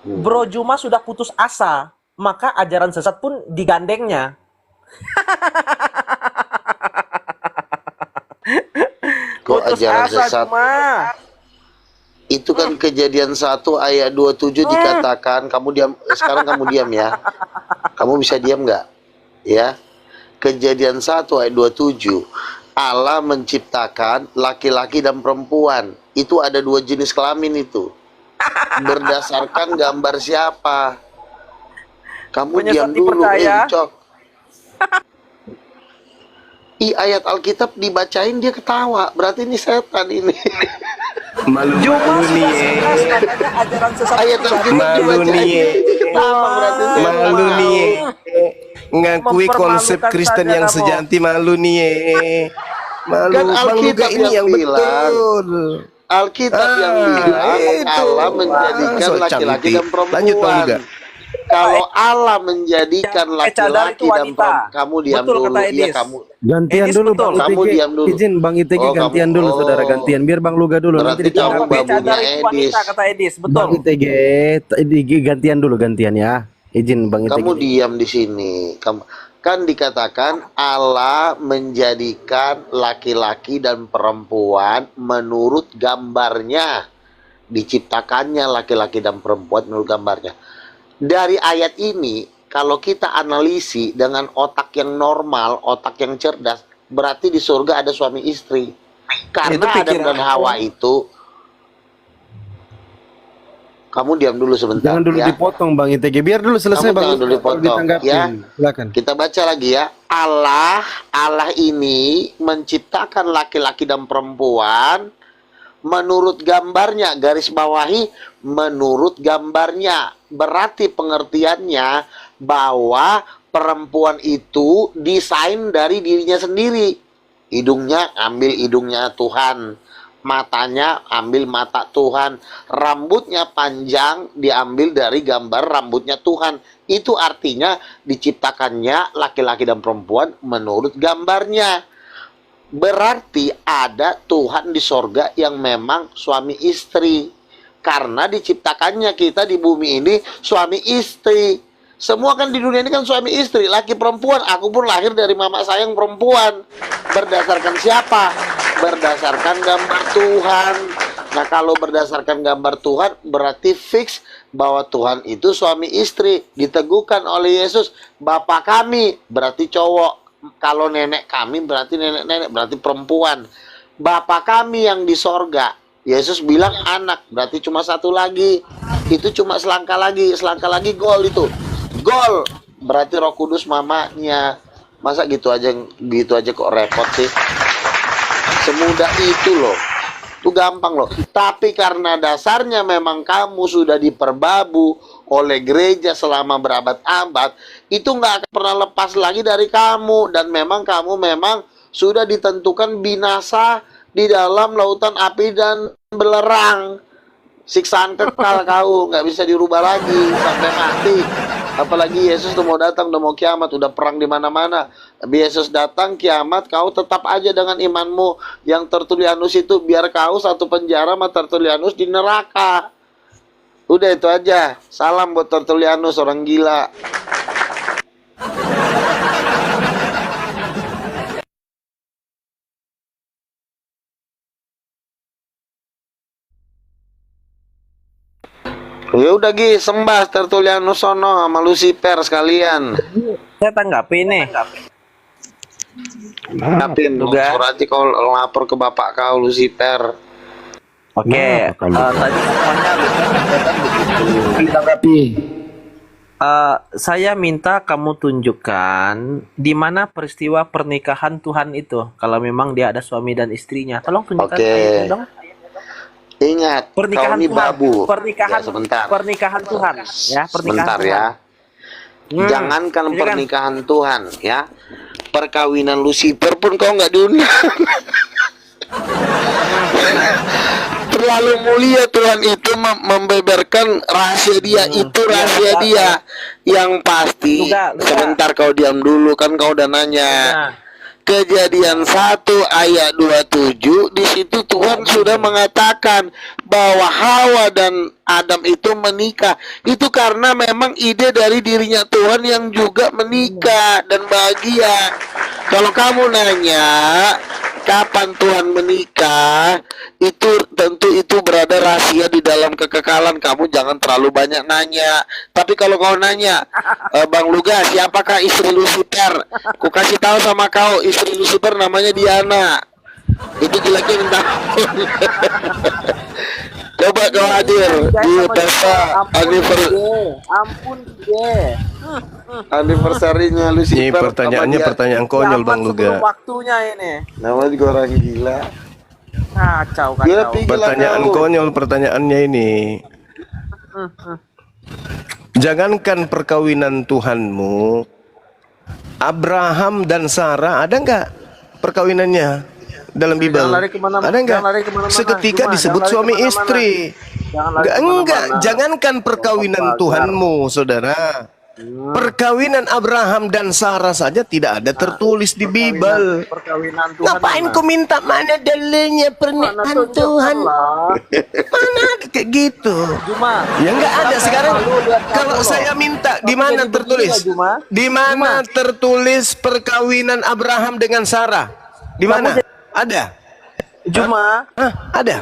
Bro Juma sudah putus asa, maka ajaran sesat pun digandengnya. Kok ajaran sesat? Cuma. Itu kan Kejadian 1 ayat 27 dikatakan, kamu diam, sekarang kamu diam ya. Kamu bisa diam nggak? Ya. Kejadian 1 ayat 27. Allah menciptakan laki-laki dan perempuan. Itu ada 2 jenis kelamin itu. Berdasarkan gambar siapa? Kamu diam dulu, Cok. Ayat Alkitab dibacain dia ketawa. Berarti ini setan ini. Malu nih. Ayat Alkitab dibacain ketawa berarti setan. Malu nih. Ngakui konsep Kristen yang sejati, malu nih. Malu Kan Bang Luga ini yang betul. Alkitab yang bilang Allah menjadikan laki-laki dan perempuan. Lanjut Bang Luga. Kalau Allah menjadikan cadar laki-laki itu dan wanita. perempuan, kamu diam Betul dulu. kata Iya, Edis. kamu. Gantian Edis dulu betul. Bang Kamu ITG. diam dulu. Izin Bang ITG Oh, gantian kamu- dulu saudara oh. gantian. Biar Bang Luga dulu nanti Berarti dikira kamu Bang. Tapi cadar babunya itu Edis. wanita kata Edis, Bang betul. ITG gantian dulu gantian ya. Izin Bang ITG. Kamu diam di sini. Kamu kan dikatakan Allah menjadikan laki-laki dan perempuan menurut gambarnya. Diciptakannya laki-laki dan perempuan menurut gambarnya. Dari ayat ini, kalau kita analisi dengan otak yang normal, otak yang cerdas, berarti di surga ada suami istri. Karena Itu Adam pikiran dan Hawa itu, kamu diam dulu sebentar. Jangan dulu ya. dipotong Bang ITG. Biar dulu selesai Kamu Bang. jangan dulu dipotong, Ditanggapin. ya. Silakan. Kita baca lagi ya. Allah ini menciptakan laki-laki dan perempuan menurut gambarnya, garis bawahi menurut gambarnya. Berarti pengertiannya bahwa perempuan itu desain dari dirinya sendiri. Hidungnya ambil hidungnya Tuhan, matanya ambil mata Tuhan, rambutnya panjang diambil dari gambar rambutnya Tuhan. Itu artinya diciptakannya laki-laki dan perempuan menurut gambarnya. Berarti ada Tuhan di sorga yang memang suami istri. Karena diciptakannya kita di bumi ini suami istri. Semua kan di dunia ini kan suami istri, laki perempuan. Aku pun lahir dari mama saya yang perempuan. Berdasarkan siapa? Berdasarkan gambar Tuhan. Nah, kalau berdasarkan gambar Tuhan berarti fix bahwa Tuhan itu suami istri. Diteguhkan oleh Yesus, Bapa kami berarti cowok. Kalau nenek kami berarti nenek-nenek, berarti perempuan. Bapa kami yang di sorga, Yesus bilang anak, berarti cuma satu lagi. Itu cuma selangkah lagi gol itu. Gol, berarti Roh Kudus mamanya. Masa gitu aja kok repot sih. Semudah itu loh. Itu gampang loh. Tapi karena dasarnya memang kamu sudah diperbabu oleh gereja selama berabad-abad, itu nggak akan pernah lepas lagi dari kamu. Dan memang kamu memang sudah ditentukan binasa di dalam lautan api dan belerang. Siksaan kekal kau, nggak bisa dirubah lagi sampai mati. Apalagi Yesus udah mau datang, udah mau kiamat, udah perang di mana-mana. Yesus datang kiamat, kau tetap aja dengan imanmu. Yang Tertulianus itu biar kau satu penjara sama Tertulianus di neraka. Udah itu aja. Salam buat Tertulianus, orang gila. Ya udah Gi, sembah Tertulianus sono sama Lucifer sekalian. Saya tanggapi nih. Tanggapin surati kau lapor ke bapak kau Lucifer. Oke, tadi semuanya Tanggapi. Saya minta kamu tunjukkan di mana peristiwa pernikahan Tuhan itu. Kalau memang dia ada suami dan istrinya, tolong tunjukkan ayatnya dong. Ingat, Pernikahan kau ini Tuhan, babu. pernikahan, Ya, sebentar. pernikahan Tuhan, ya pernikahan Sebentar Tuhan. ya. Jangankan Ini kan- pernikahan Tuhan ya. Perkawinan Lucifer pun kau nggak diundang. Terlalu mulia Tuhan itu membeberkan rahasia dia. Itu rahasia dia. Yang pasti, sebentar kau diam dulu, kan kau udah nanya. Kejadian 1 ayat 27 di situ Tuhan sudah mengatakan bahwa Hawa dan Adam itu menikah. Itu karena memang ide dari dirinya Tuhan yang juga menikah dan bahagia. Kalau kamu nanya kapan Tuhan menikah, itu tentu itu berada rahasia di dalam kekekalan. Kamu jangan terlalu banyak nanya. Tapi kalau kau nanya, Bang Luga, siapakah istri Lucifer? Ku kasih tahu sama kau, istri Lucifer namanya Diana. Itu jeleknya minta. Coba kau hadir di pesta anniversary-nya Ini Lucifer. pertanyaannya pertanyaan konyol Bang Luga. Waktunya ini. Namanya juga orang gila. Kacau, Gila, kacau. Pi, gila Pertanyaan kau. konyol pertanyaannya ini. Jangankan perkawinan Tuhanmu, Abraham dan Sarah ada nggak perkawinannya dalam Bible? Jangan lari kemana-mana, Ada nggak? jangan lari kemana-mana. Seketika Cuma, disebut jangan lari suami kemana-mana. istri. Enggak, jangankan perkawinan Tuhanmu, saudara. Perkawinan Abraham dan Sarah saja tidak ada tertulis di Bible. Perkawinan Tuhan. Ngapain kau minta mana dalilnya pernikahan Tuhan? Mana ada kayak gitu? Ya enggak ada sekarang. Kalau saya minta, di mana tertulis? Di mana tertulis perkawinan Abraham dengan Sarah? Di mana? Ada? Ada?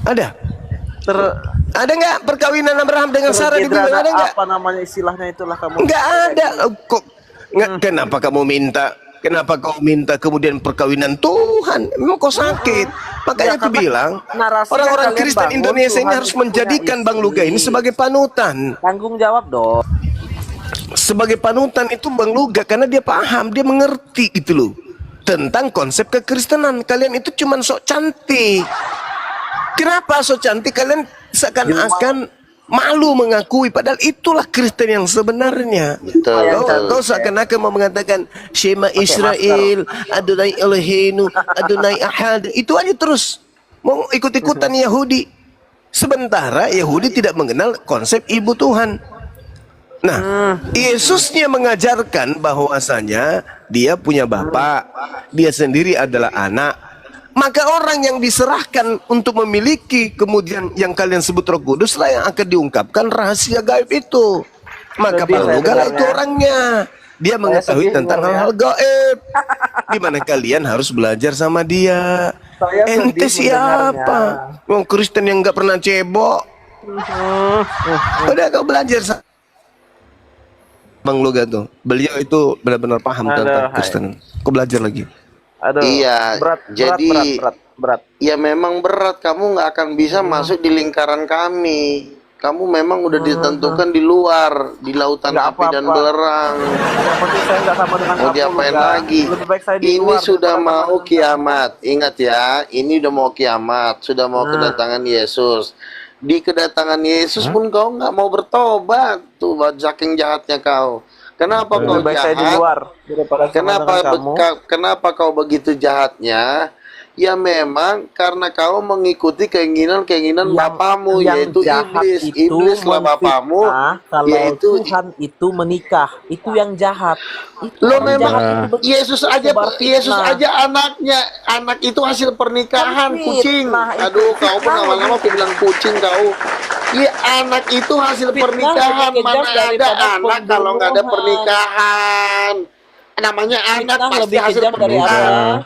Ada? Ada nggak perkawinan Abraham dengan Sarah di Bible? Ada nggak? Apa namanya istilahnya itulah kamu? Nggak ada. Kok kenapa kamu minta? Kenapa kau minta kemudian perkawinan Tuhan? Memang kau sakit. Makanya aku bilang orang-orang Kristen Indonesia ini harus menjadikan Bang Luga ini sebagai panutan. Tanggung jawab dong. Sebagai panutan itu Bang Luga karena dia paham, dia mengerti gitu loh tentang konsep kekristenan. Kalian itu cuman sok cantik. Kenapa sok cantik? Kalian seakan-akan malu mengakui, padahal itulah Kristen yang sebenarnya. Kau seakan-akan mau mengatakan Shema Israel, Adonai Eloheinu, Adonai Ahad. Itu aja terus mau ikut-ikutan Yahudi. Sementara Yahudi tidak mengenal konsep ibu Tuhan. Nah, Yesusnya mengajarkan bahwasanya dia punya bapak, dia sendiri adalah anak. Maka orang yang diserahkan untuk memiliki kemudian yang kalian sebut Roh Kudus lah yang akan diungkapkan rahasia gaib itu. Maka Bang Luga lah itu orangnya. Dia mengetahui tentang hal-hal gaib. Di mana kalian harus belajar sama dia. Ente siapa? Wong Kristen yang nggak pernah cebok. Udah kau belajar sama Bang Luga tuh. Beliau itu benar-benar paham tentang Kristen. Kau belajar lagi. Iya, berat. Ya memang berat. Kamu nggak akan bisa masuk di lingkaran kami. Kamu memang udah ditentukan di luar, di lautan api dan belerang. Mau diapain lagi? Ini sudah mau kiamat. Ingat ya, ini udah mau kiamat. Sudah mau kedatangan Yesus. Di kedatangan Yesus pun kau nggak mau bertobat. Tuh, saking jahatnya kau. Kenapa kau jahat? Kenapa kau begitu jahatnya? Ya memang karena kau mengikuti keinginan bapamu, yaitu iblis. Iblislah bapamu, yaitu Tuhan itu menikah. Itu yang jahat. Lo memang Yesus aja anaknya. Anak itu hasil pernikahan, kucing. Aduh, kau pun lama-lama aku bilang kucing kau. Iya, anak itu hasil pernikahan. Mana ada anak kalau nggak ada pernikahan? Namanya anak pasti hasil pernikahan.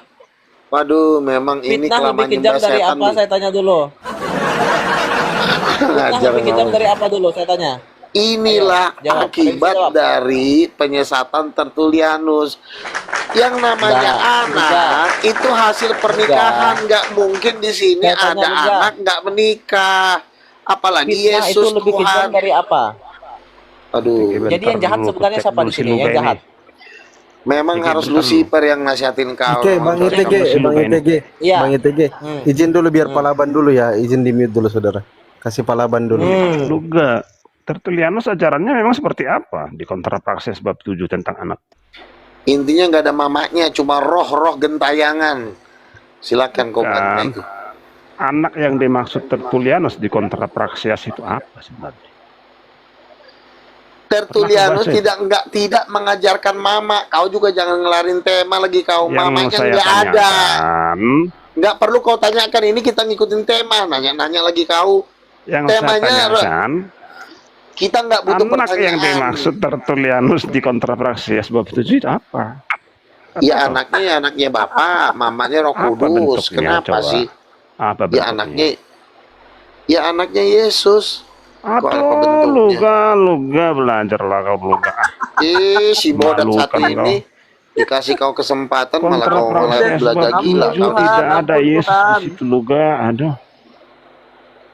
Waduh, memang ini kelamaan nyembah dari apa? Saya tanya dulu. Fitnah lebih kejam dari apa dulu? Saya tanya. Inilah akibat dari penyesatan Tertullianus. Yang namanya anak itu hasil pernikahan. Nggak mungkin di sini ada anak nggak menikah. Apalagi Fitnah Yesus itu lebih kejam dari apa? Aduh. Jadi yang jahat sebenarnya siapa di sini? Yang jahat? Memang harus Lucifer yang nasihatin kau. Oke, Bang ITG, Bang ITG, izin dulu biar Palaban dulu ya, izin di mute dulu saudara. Kasih Palaban dulu. Luga, Tertullianus ajarannya memang seperti apa di Kontrapraksis bab 7 tentang anak? Intinya nggak ada mamanya, cuma roh-roh gentayangan. Silakan kau bantu itu. Anak yang dimaksud Tertullianus di Kontrapraksis itu apa sebenarnya? Tertullianus tidak mengajarkan mama. Kau juga jangan ngelarin tema lagi kau. Mamanya nggak ada. Nggak perlu kau tanyakan. Ini kita ngikutin tema. Nanya-nanya lagi kau. Yang temanya saya tanyakan, kita nggak butuh anak pertanyaan. yang dimaksud Tertullianus di Kontrapraksis bab 7 itu apa? Ya anaknya bapak, mamanya Roh Kudus. Kenapa coba? sih? Apa ya anaknya Yesus. Aduh, Luga belajarlah kau Luga. Si bodat satu ini dikasih kau kesempatan malah kau belajar gila. Kau tidak ada Yesus di situ Luga. Aduh.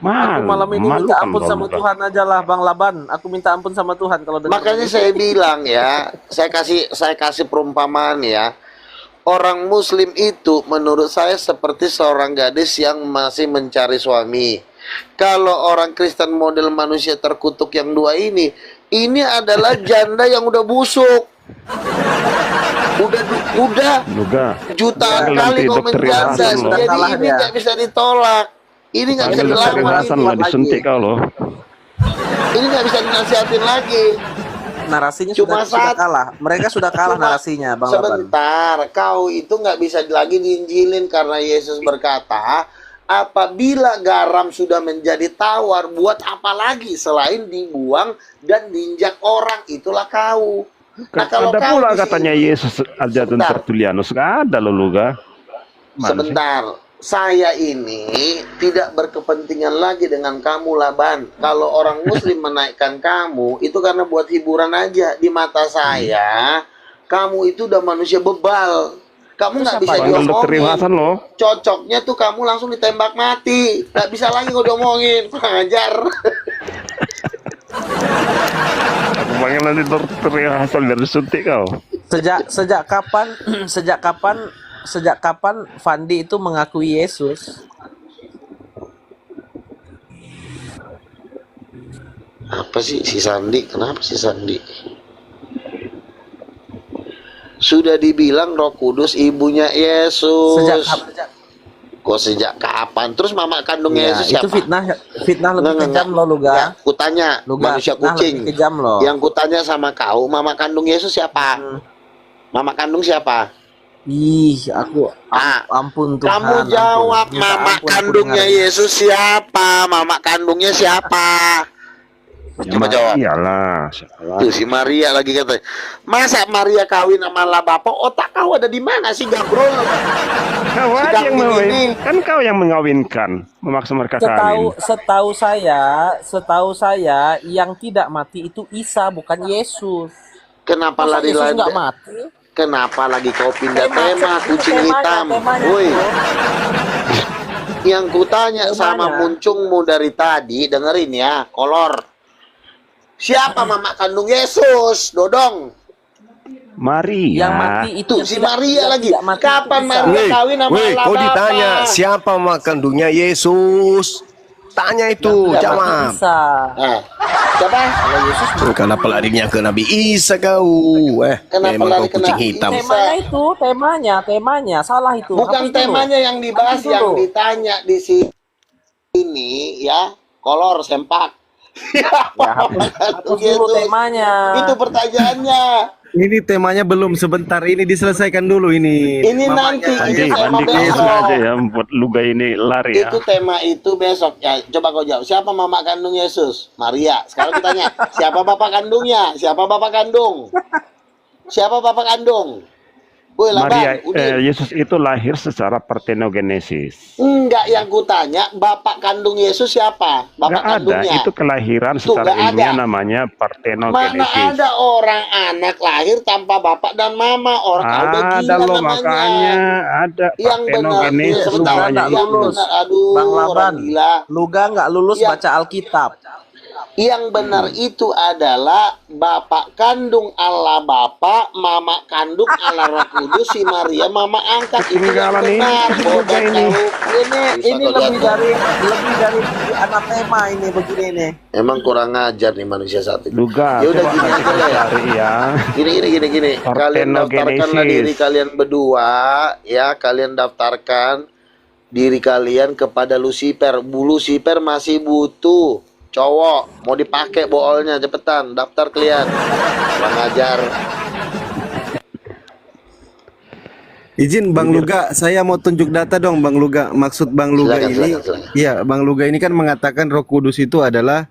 Aku malam ini minta ampun sama Tuhan aja lah, Bang Laban. Aku minta ampun sama Tuhan kalau makanya saya bilang ya, saya kasih perumpamaan ya. Orang Muslim itu menurut saya seperti seorang gadis yang masih mencari suami. Kalau orang Kristen model manusia terkutuk yang dua ini adalah janda yang udah busuk. Udah jutaan kali kau menjanda. Jadi ini nggak bisa ditolak. Ini nggak bisa Panggil dokter dilawan Hasan ini. lah disuntik kau loh. Ini nggak bisa dinasihatin lagi. Narasinya Cuma sudah kalah. Mereka sudah kalah Cuma narasinya, Bang Laban. sebentar, kau itu nggak bisa lagi diinjilin karena Yesus berkata, apabila garam sudah menjadi tawar, buat apa lagi selain dibuang dan diinjak orang, itulah kau. Nah, kalau Ada kau pula di sini- katanya Yesus Ajatum Sebentar. Tertulianus. Nggak ada loh Luga. Mana sih? Sebentar, saya ini tidak berkepentingan lagi dengan kamu, Laban. Kalau orang Muslim menaikkan kamu, itu karena buat hiburan aja. Di mata saya, kamu itu udah manusia bebal. Kamu nggak bisa Panggil dokter diomongin. Hasan loh. Cocoknya tuh kamu langsung ditembak mati. Nggak bisa lagi kau diomongin. Kurang ajar. Aku panggil nanti dokter Hasan biar disuntik kau. Sejak kapan Fandi itu mengakui Yesus? Apa sih si Sandi? Kenapa si Sandi? Sudah dibilang Roh Kudus ibunya Yesus. Kok sejak kapan? Terus mama kandungnya Yesus Itu siapa? fitnah lebih kejam loh, Luga. Ya, kutanya Luga, manusia fitnah kucing. lebih kejam loh. Yang kutanya sama kau, mama kandung Yesus siapa? Mama kandung siapa? Ih, ampun Tuhan. Kamu jawab, mama kandungnya Yesus siapa? Mama kandungnya siapa? Coba jawab. Iyalah. Tuh si Maria lagi kata, masa Maria kawin sama lah bapak? Otak kau ada di mana sih, Gabrol? Kau aja yang mengawin. Kan kau yang mengawinkan, memaksa mereka kawin. Setahu saya yang tidak mati itu Isa, bukan Yesus. Kenapa Masa Yesus lari-lari? nggak mati? Kenapa lagi kau pindah Tema, tema, kucing hitam? Woi, yang kutanya sama muncungmu dari tadi, dengerin ya, kolor. Siapa mama kandung Yesus, Dodong? Maria. Yang mati itu Si Maria lagi. Kapan Maria kawin sama Weh, Allah kau Bapa? ditanya siapa mak kandungnya Yesus? Tanya itu, jawab. Nah, siapa? Kenapa larinya ke Nabi Isa kau? Kenapa Memang lari kau kucing kena hitam. Temanya salah itu. Bukan temanya yang dibahas, Hapus yang dulu. ditanya di sini ya, kolor sempak. Hapus dulu temanya. Itu pertanyaannya. Ini temanya belum, sebentar ini diselesaikan dulu ini. Ini nanti, Bandi, itu tema Bandi besok. aja ya membuat Luga ini lari ya. Itu tema itu besok ya. Coba kau jawab. Siapa mama kandung Yesus? Maria. Sekarang ditanya, siapa bapak kandungnya? Siapa bapak kandung? Siapa bapak kandung? Woi, Maria, Laban, Udin. Yesus itu lahir secara partenogenesis. Enggak, yang kutanya bapak kandung Yesus siapa? Bapak Nggak ada, kandungnya. itu kelahiran Tuh, secara nggak ilmiah ada. namanya Mana partenogenesis. ada orang anak lahir tanpa bapak dan mama? Orang kau udah Ada gila loh namanya. makanya ada Yang benar, partenogenesis sebentar, namanya yang itu. benar. Aduh, Bang orang Laban, gila. Luga nggak lulus Yang- baca Alkitab. Yang benar itu adalah bapak kandung Allah Bapa, mama kandung Allah Roh Kudus, si Maria mama angkat. Itu yang Ketinggalan ini, benar. Luga Bodoh ini. kau. Ini lebih dari anatema ini begini nih. Emang kurang ngajar nih manusia satu. Luga, Ya udah coba gini nanti aja lah ya. cari ya. Gini. Kalian daftarkanlah diri kalian berdua, ya. Kalian daftarkan diri kalian kepada Lucifer. Bu Lucifer masih butuh cowok. Mau dipakai boolnya, cepetan. Daftar kalian. Kurang ajar. Izin Bang Luga, saya mau tunjuk data dong Bang Luga. Maksud Bang Luga ini, ya Bang Luga ini kan mengatakan Roh Kudus itu adalah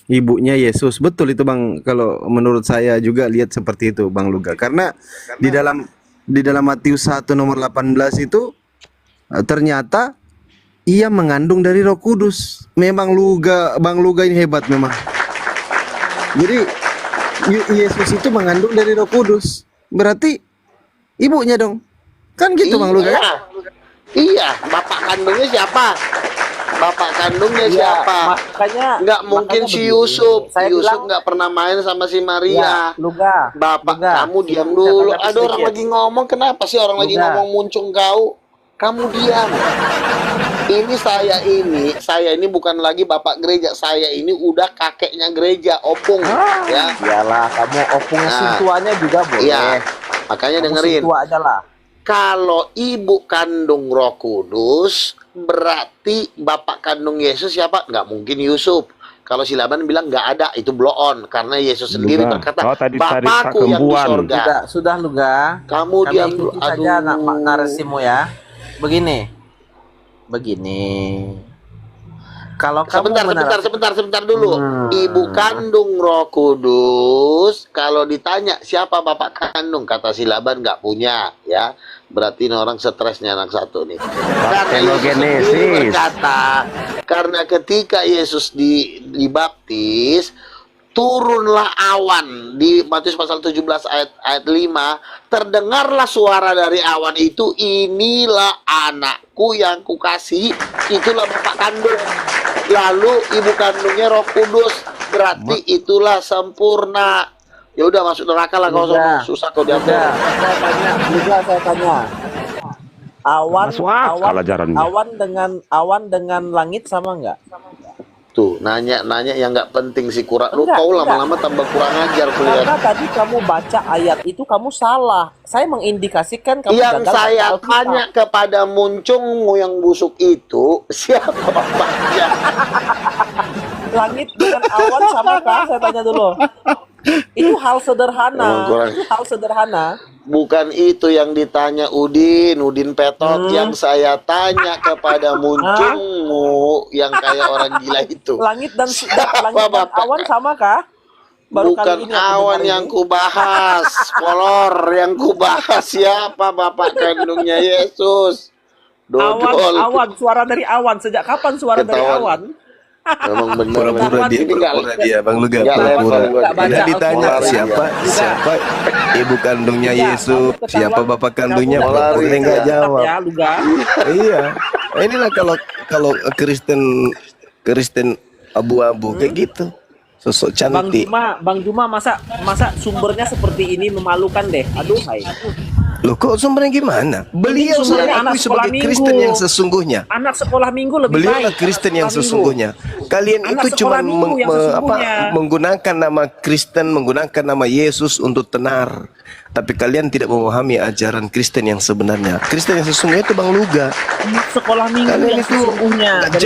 ibunya Yesus. Betul itu Bang, kalau menurut saya juga lihat seperti itu Bang Luga. Karena di dalam Matius 1 nomor 18 itu ternyata ia mengandung dari Roh Kudus. Memang Bang Luga ini hebat memang. Jadi Yesus itu mengandung dari Roh Kudus. Berarti ibunya dong. Kan gitu Bang Luga. Iya, bapak kandungnya siapa? Bapak kandungnya siapa? Nggak mungkin si Yusuf. Yusuf nggak pernah main sama si Maria. Bapak kamu diam dulu. Ada orang lagi ngomong, kenapa sih orang lagi ngomong muncung kau? Kamu diam. Saya ini bukan lagi bapak gereja. Saya ini udah kakeknya gereja, opung. Ya. Iyalah, kamu opungnya Nah, sintuannya juga boleh. Iya. Makanya dengerin. Sintua aja lah. Kalau ibu kandung Roh Kudus, berarti bapak kandung Yesus siapa? Nggak mungkin Yusuf. Kalau si Laban bilang nggak ada, itu blow on. Karena Yesus sendiri berkata, Bapakku yang di sorga. Sudah Luga. Kamu diam dulu. Ikuti saja narasimu ya. Begini. Kalau sebentar dulu. Ibu kandung Roh Kudus, kalau ditanya siapa bapak kandung, kata si Laban nggak punya, ya. Berarti ini orang stresnya anak satu nih. Karena Yesus sendiri berkata, karena ketika Yesus dibaptis, turunlah awan di Matius pasal 17 ayat 5, terdengarlah suara dari awan itu, inilah anakku yang kukasihi, itulah bapak kandung. Lalu ibu kandungnya Roh Kudus, berarti itulah sempurna. Ya udah masuk neraka lah kau, susah kau diatur. Saya tanya. Awan dengan langit sama nggak? Tuh, nanya yang nggak penting sih, lu kau lama-lama tambah kurang ajar kuliah. Karena tadi kamu baca ayat itu kamu salah. Saya mengindikasikan kamu yang saya tanya kepada muncungmu yang busuk itu, siapa bapaknya? Langit dengan awan samakah? Saya tanya dulu. Itu hal sederhana. Bukan itu yang ditanya Udin Petot. Yang saya tanya kepada muncungmu yang kayak orang gila itu. Langit dan awan samakah? Bukan awan yang kubahas, Polor yang kubahas siapa bapak kandungnya Yesus. Dodol. Awan, suara dari awan. Sejak kapan suara dari awan? Memang benar pura-pura dia Bang Luga, pura-pura. Tidak ditanya siapa ibu kandungnya Yesus, siapa bapak kandungnya, pura-pura nggak jawab. Iya, inilah kalau Kristen abu-abu kayak gitu, sosok cantik. Bang Juma masa sumbernya seperti ini, memalukan deh. Aduh, hai. Loh, kok sumbernya gimana? Beliau sebagai Kristen yang sesungguhnya. Anak sekolah minggu lebih Beliau baik. lah Kristen yang sesungguhnya. Kalian itu cuma menggunakan nama Kristen, menggunakan nama Yesus untuk tenar. Tapi kalian tidak memahami ajaran Kristen yang sebenarnya. Kristen yang sesungguhnya itu Bang Luga. Sekolah minggu kalian yang sesungguhnya. Nggak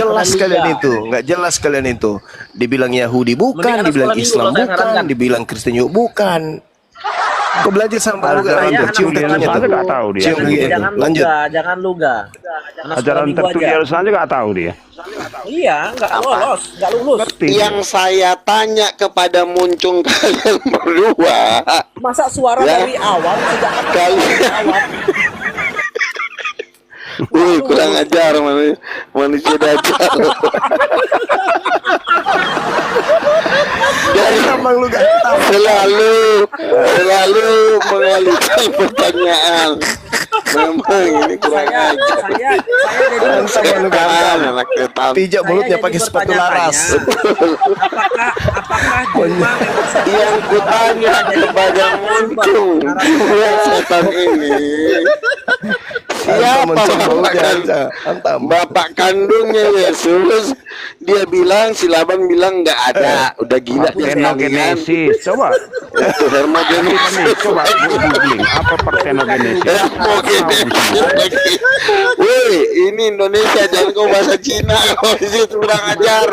jelas kalian itu. Dibilang Yahudi bukan, dibilang Islam bukan, dibilang Kristen juga bukan. Kau belajar sama Bang Luga, cium kakinya tuh. Nggak tahu dia. Lanjut. Jangan Luga. Ajaran tertulis saja nggak tahu dia. Iya, nggak lulus. Yang saya tanya kepada muncung kalian berdua. Masa suara dari awan sejak kalian? Wih, kurang ajar manusia dajjal. Dari Bang Luga selalu mengalihkan pertanyaan. Memang ini kurang ajar. Saya pijak mulutnya pakai sepatu laras. Apakah yang kutanya kepada muncung setan ini, siapa bapak kandungnya Yesus? Dia bilang, si Laban bilang nggak ada. Udah gila dia Partenogenesis. Coba. Partenogenesis. Coba googling apa partenogenesis. Woi, ini Indonesia, jangan kau bahasa Cina. Kau di situ kurang ajar.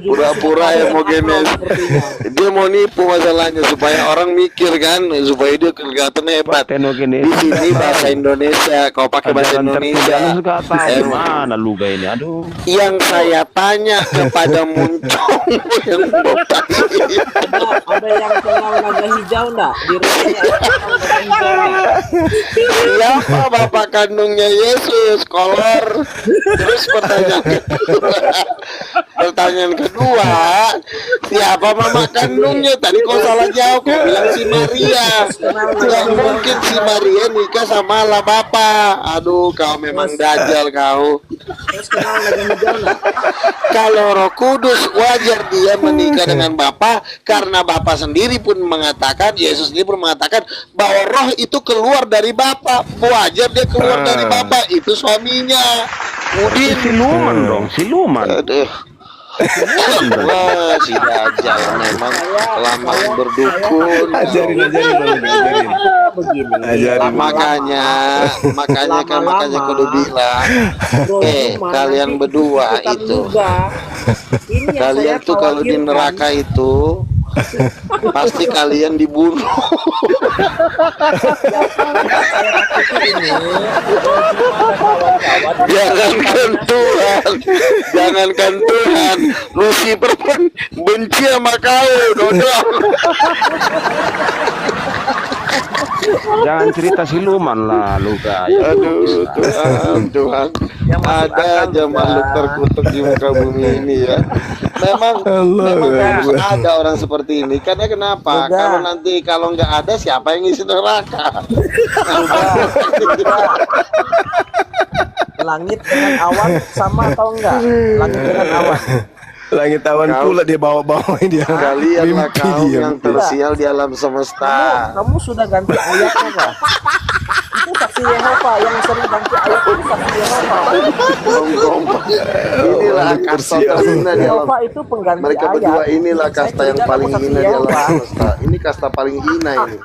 Pura-pura homogenes. Dia mau nipu masalahnya supaya orang mikir kan, supaya dia kelihatan hebat. Di sini bahasa Indonesia, kau pakai bahasa Indonesia. Mana Luga ini? Aduh. Yang saya tanya kepada muncung yang botak ini. Ada yang kenal naga hijau enggak? Di rumahnya naga hijau. Siapa bapak kandungnya Yesus? Kolor. Terus pertanyaan kedua, siapa mama kandungnya? Tadi kau salah jawab, kau bilang si Maria. Tidak mungkin si Maria nikah sama lah bapak. Aduh, kau memang dajjal kau. Kalau Roh Kudus wajar dia menikah dengan bapak, karena bapak sendiri pun mengatakan, Yesus sendiri pun mengatakan bahwa roh itu keluar dari bapak. Wajar dia keluar dari bapak, itu suaminya. Siluman dong, siluman. Aduh. Wah, si Dajjal memang lama berdukun. Ajarin Bang Luga, ajarin. Begini. Ajarin. Makanya kudu bilang, kalian berdua itu, kalian tuh kalau di neraka itu pasti kalian dibunuh. Jangankan Tuhan, Lucifer pun benci sama kau, Dodong. Jangan cerita siluman lah Luga. Aduh, Tuhan. Ada aja makhluk terkutuk di muka bumi ini ya. Memang harus ada orang seperti ini. Karena kenapa? Kalau nggak ada, siapa yang ngisi neraka? Langit dengan awan sama atau enggak? Langit dengan awan. Langit awan pula dia bawa-bawain dia. Kalian lah kaum yang tersial di alam semesta. Kamu sudah ganti ayatnya nggak? Itu saksi Yehova yang sering ganti ayat itu saksi Yehova. Inilah kasta terhina di alam. Yehova itu pengganti Mereka ayat. berdua inilah kasta yang paling hina di alam semesta. Ini kasta paling hina ini.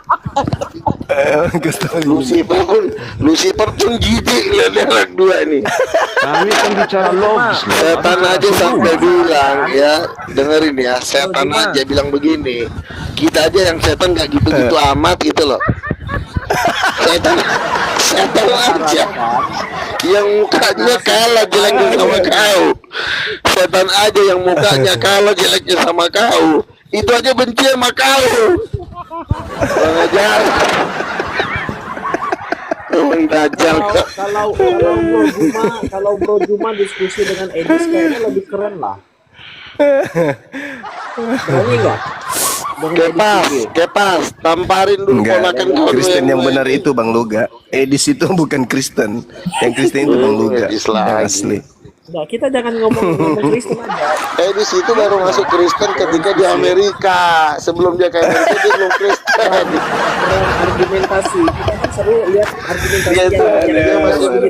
Lucifer pun jijik lihat anak dua ini. Kami kan bicara logis. Setan aja sampai bilang ya, dengerin ya, setan aja bilang begini. Kita aja yang setan nggak gitu-gitu amat gitu loh. Setan aja yang mukanya kalah jeleknya sama kau. Setan aja yang mukanya kalah jeleknya sama kau. Itu aja benci sama kau. Pengajar. Emang Dajjal. Kalau Bro Juma diskusi dengan Edis kayaknya lebih keren lah. Berani nggak? Kepas, tamparin dulu ponakan kau. Kristen yang benar itu Bang Luga. Edis itu bukan Kristen. Yang Kristen itu Bang Luga. Yang asli. Nah, kita jangan ngomong Kristen aja. Edis itu baru masuk Kristen ketika di Amerika. Sebelum dia ke Amerika dia belum Kristen. Argumentasi. Kita kan seru lihat argumentasi.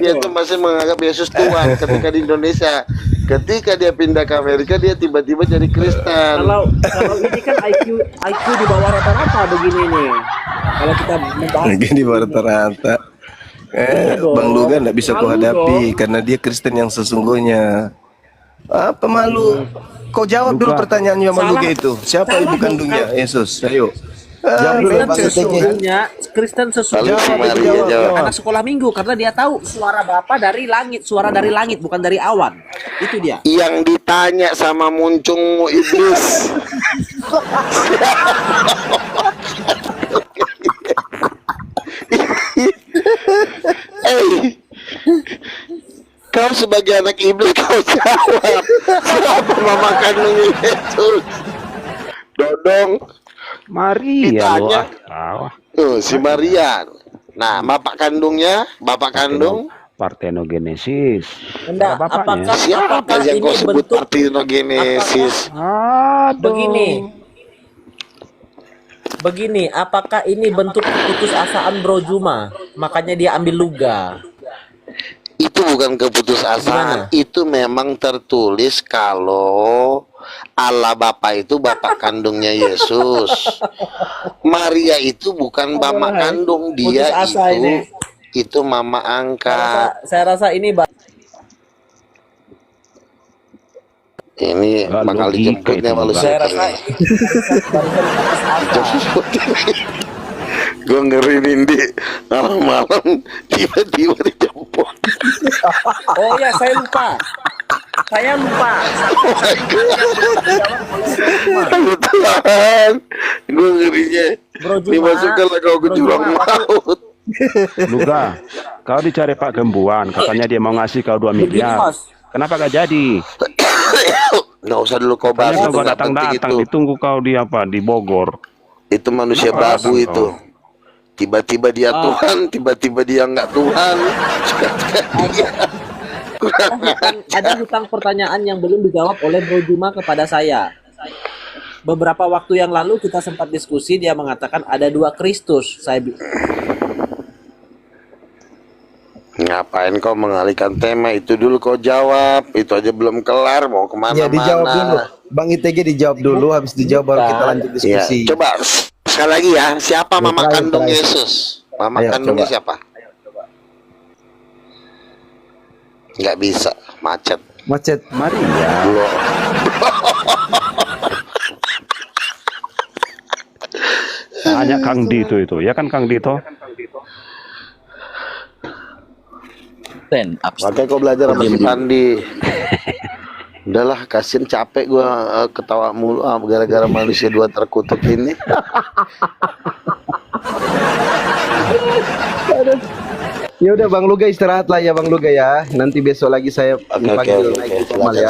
Dia tuh masih menganggap Yesus Tuhan ketika di Indonesia. Ketika dia pindah ke Amerika dia tiba-tiba jadi Kristen. Kalau ini kan IQ di bawah rata-rata begini nih. Kalau kita membahas di bawah rata-rata. Bang Luga nggak bisa kau hadapi karena dia Kristen yang sesungguhnya. Apa malu? Kau jawab dulu pertanyaannya Bang Luga itu. Siapa ibu kandungnya Yesus? Ayo. Kristen sesungguhnya anak sekolah minggu karena dia tahu suara Bapa dari langit, suara dari langit bukan dari awan. Itu dia. Yang ditanya sama muncung iblis. Kau sebagai anak iblis kau jawab. Siapa mama kandungnya Yesus? Dodong. Maria ditanya. Si Maria. Nah, bapak kandungnya, bapak kandung Parthenogenesis. Apakah siapa yang kau sebut Parthenogenesis? Begini, apakah ini bentuk keputusasaan Bro Juma? Makanya dia ambil Luga. Itu bukan keputusasaan, itu memang tertulis kalau Allah Bapa itu bapak kandungnya Yesus. Maria itu bukan bapak kandung, dia itu mama angkat. Saya rasa ini bakal dijemputnya malu. Saya rasa gue ngeriin di malam-malam tiba-tiba dijemput. Oh ya, saya lupa. Tuhan, gue ngerinya dimasukkanlah kau ke jurang maut. Luga, kau dicari Pak Gembuan, katanya dia mau ngasih kau 2 miliar. Kenapa gak jadi? Nggak usah dulu kau bahas. Kau datang-datang, ditunggu kau di apa? Di Bogor. Itu manusia babu itu. Tiba-tiba dia Tuhan, tiba-tiba dia nggak Tuhan. Ada hutang pertanyaan yang belum dijawab oleh Bro Juma kepada saya. Beberapa waktu yang lalu kita sempat diskusi, dia mengatakan ada 2 Kristus. Saya Ngapain kau mengalihkan tema itu dulu kau jawab. Itu aja belum kelar mau kemana-mana. Ya dijawab dulu. Bang ITG dijawab dulu, habis dijawab baru kita lanjut diskusi. Ya, coba sekali lagi ya, siapa mama kandung Yesus? Mama Ayo, kandungnya coba. siapa? Nggak bisa, macet. Macet. Maria. Tanya Kang Dito itu, ya kan Kang Dito? Makanya kau belajar sama si Pandi. Udahlah, kasian capek gua ketawa mulu gara-gara manusia dua terkutuk ini. Ya udah Bang Luga istirahat lah ya Bang Luga ya. Nanti besok lagi saya panggil lagi formal ya.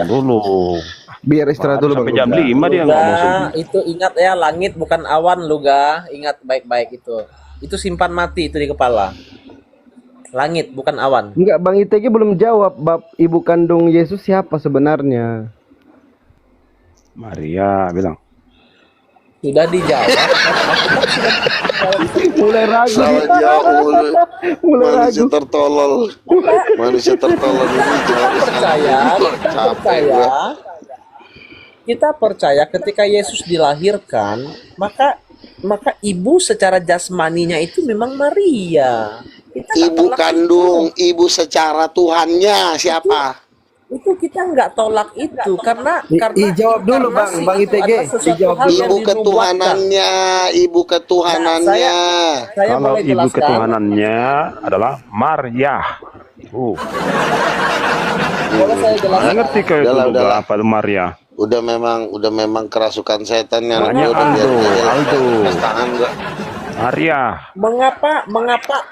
Dulu. Biar istirahat dulu Bang Sampai jam Luga. 5 dia ngomong Luga, itu ingat ya, langit bukan awan Luga. Ingat baik-baik itu. Itu simpan mati itu di kepala. Langit bukan awan. Enggak, Bang ITG belum jawab bab ibu kandung Yesus siapa sebenarnya. Maria bilang. Sudah dijawab. Mulai ragu. Salah jauh manusia tertolol. Manusia tertolol ini jauh. Kita percaya ketika Yesus dilahirkan, maka ibu secara jasmaninya itu memang Maria. Ibu kandung, ibu secara Tuhannya siapa? Itu kita nggak tolak itu karena Jawab dulu Bang ITG. Dijawab dulu. Ibu ketuhanannya, ibu ketuhanannya. Saya Kalau boleh ibu jelaskan. ketuhanannya adalah Maria. Boleh saya jelaskan? Nggak ngerti kau itu Udahlah, juga udahlah. apa itu Maria. Udah memang kerasukan setan yang Tanya Aldo. Tangan gua. Maria. Mengapa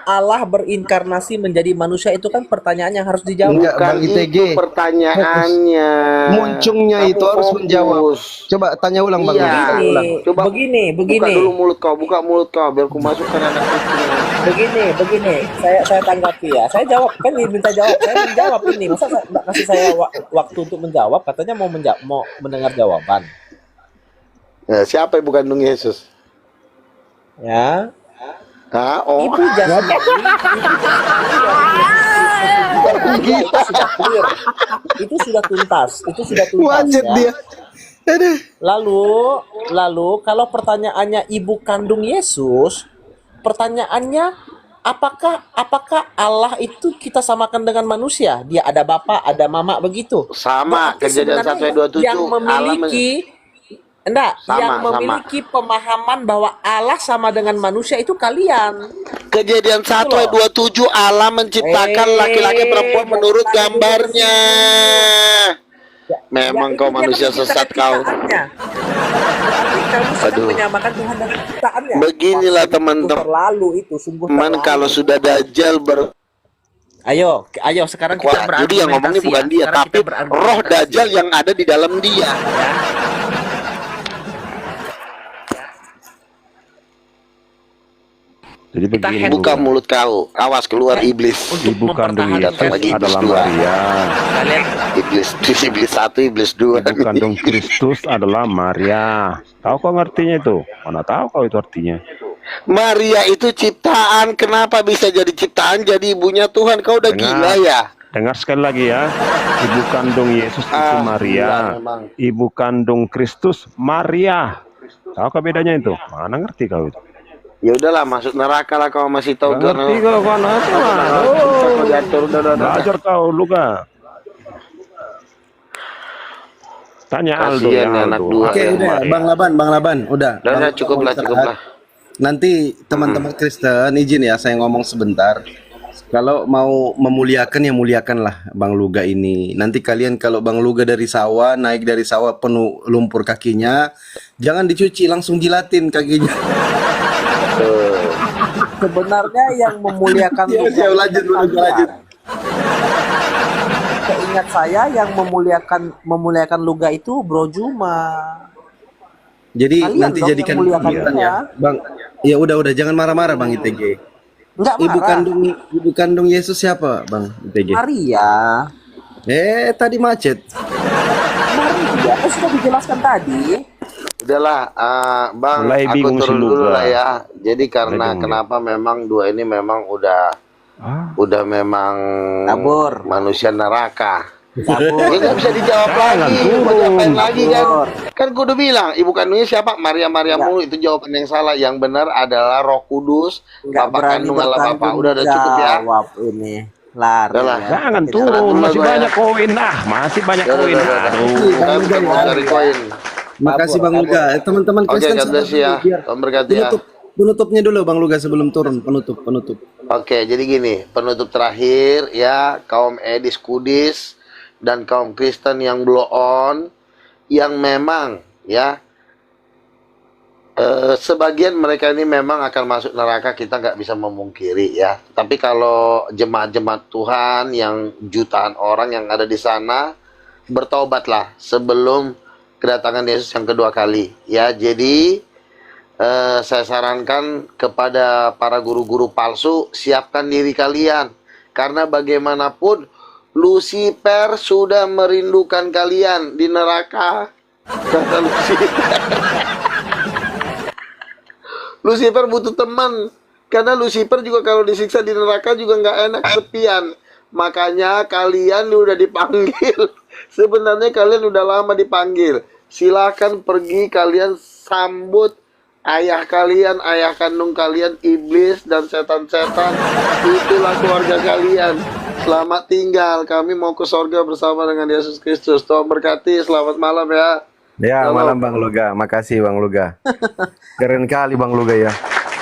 Allah berinkarnasi menjadi manusia itu kan pertanyaan yang harus dijawab. Enggak, Bang ITG. Itu pertanyaannya. Muncungnya itu harus menjawab. Coba tanya ulang Bang. Iya. Coba Begini. buka dulu mulut kau, buka mulut kau biar ku masukkan anak itu. Begini. Saya tanggapi ya. Saya jawab kan diminta jawab. Saya menjawab ini. Masa nggak kasih saya waktu untuk menjawab? Katanya mau mendengar jawaban. Ya, siapa ibu kandung Yesus? Ya. Ibu jasmani. Itu sudah tuntas. Wajet Ya. dia. Lalu kalau pertanyaannya ibu kandung Yesus, pertanyaannya apakah Allah itu kita samakan dengan manusia? Dia ada bapak, ada mama begitu. Sama, Berarti Kejadian sebenarnya 1:27 yang memiliki yang Sama. memiliki pemahaman bahwa Allah sama dengan manusia itu kalian. Kejadian 1:27 Allah menciptakan laki-laki perempuan menurut gambarnya. Memang kau manusia sesat kau. Kamu sedang menyamakan Tuhan dengan ciptaannya. Beginilah teman-teman. Terlalu itu sungguh terlalu. Kalau sudah Dajjal Ayo sekarang kita berargumentasi. Jadi yang ngomongnya bukan dia, Sekarang tapi kita berargumentasi. roh Dajjal yang ada di dalam dia. Jadi begini. Buka mulut kau, awas keluar iblis. Ibu kandung Yesus adalah Maria. Iblis 1, iblis 2. Ibu kandung Kristus adalah Maria. Tahu kau ngertinya itu? Mana tahu kau itu artinya? Maria itu ciptaan, kenapa bisa jadi ciptaan? Jadi ibunya Tuhan, kau udah gila ya? Dengar sekali lagi ya. Ibu kandung Yesus itu Maria. Ibu kandung Kristus Maria. Tahu kau bedanya itu? Mana ngerti kau itu? Ya udahlah, masuk neraka lah kau masih tahu. Nggak ngerti kau kan apa? Kau diatur, udah. Belajar kau Luga. Tanya Aldo ya Aldo. Oke udah Bang Laban udah. Udah cukup lah. Nanti teman-teman Kristen izin ya saya ngomong sebentar. Kalau mau memuliakan ya muliakanlah Bang Luga ini. Nanti kalian kalau Bang Luga dari sawah, naik dari sawah penuh lumpur kakinya, jangan dicuci, langsung jilatin kakinya. Sebenarnya yang memuliakan lanjut. Seingat saya yang memuliakan Luga itu Bro Juma. Jadi Kalian nanti dong jadikan yang muliakan pilihan dia. ya. Bang, ya udah jangan marah-marah Bang ITG. Enggak marah. Ibu kandung Yesus siapa Bang ITG? Maria. Tadi macet. Maria, sudah dijelaskan tadi. Udahlah, Bang, Mulai aku bingung turun si dulu Luga. lah ya. Jadi karena bingung kenapa memang dua ini memang udah udah memang Kabur. manusia neraka. Kabur. Ya nggak bisa dijawab lagi, mau diapain lagi kan? Kan gue udah bilang, ibu kandungnya siapa? Maria mulu, itu jawaban yang salah. Yang benar adalah Roh Kudus, Nggak Bapak berani kandung Allah Bapak. bertanggung Udah cukup ya. jawab ini. Lari. Udah lah. ya. Jangan turun, masih banyak koin. Masih banyak koin. Aduh. Kita mau cari koin. Makasih Bang Luga. Teman-teman Oke, Kristen God bless ya. biar Tuhan berkati ya. penutupnya dulu Bang Luga sebelum turun, penutup. Oke, jadi gini, penutup terakhir ya, kaum Edis Kudis dan kaum Kristen yang blow on, yang memang ya, sebagian mereka ini memang akan masuk neraka, kita nggak bisa memungkiri ya. Tapi kalau jemaat-jemaat Tuhan yang jutaan orang yang ada di sana, bertobatlah sebelum kedatangan Yesus yang kedua kali ya. Jadi saya sarankan kepada para guru-guru palsu, siapkan diri kalian, karena bagaimanapun Lucifer sudah merindukan kalian di neraka. Kata Lucifer. Lucifer butuh teman, karena Lucifer juga kalau disiksa di neraka juga nggak enak, sepian. Makanya kalian udah dipanggil. Sebenarnya kalian udah lama dipanggil. Silakan pergi, kalian sambut ayah kalian, ayah kandung kalian, iblis dan setan-setan. Itulah keluarga kalian. Selamat tinggal, kami mau ke sorga bersama dengan Yesus Kristus. Tuhan berkati, selamat malam ya. Ya, Halo. malam Bang Luga. Makasih Bang Luga. Keren kali Bang Luga ya.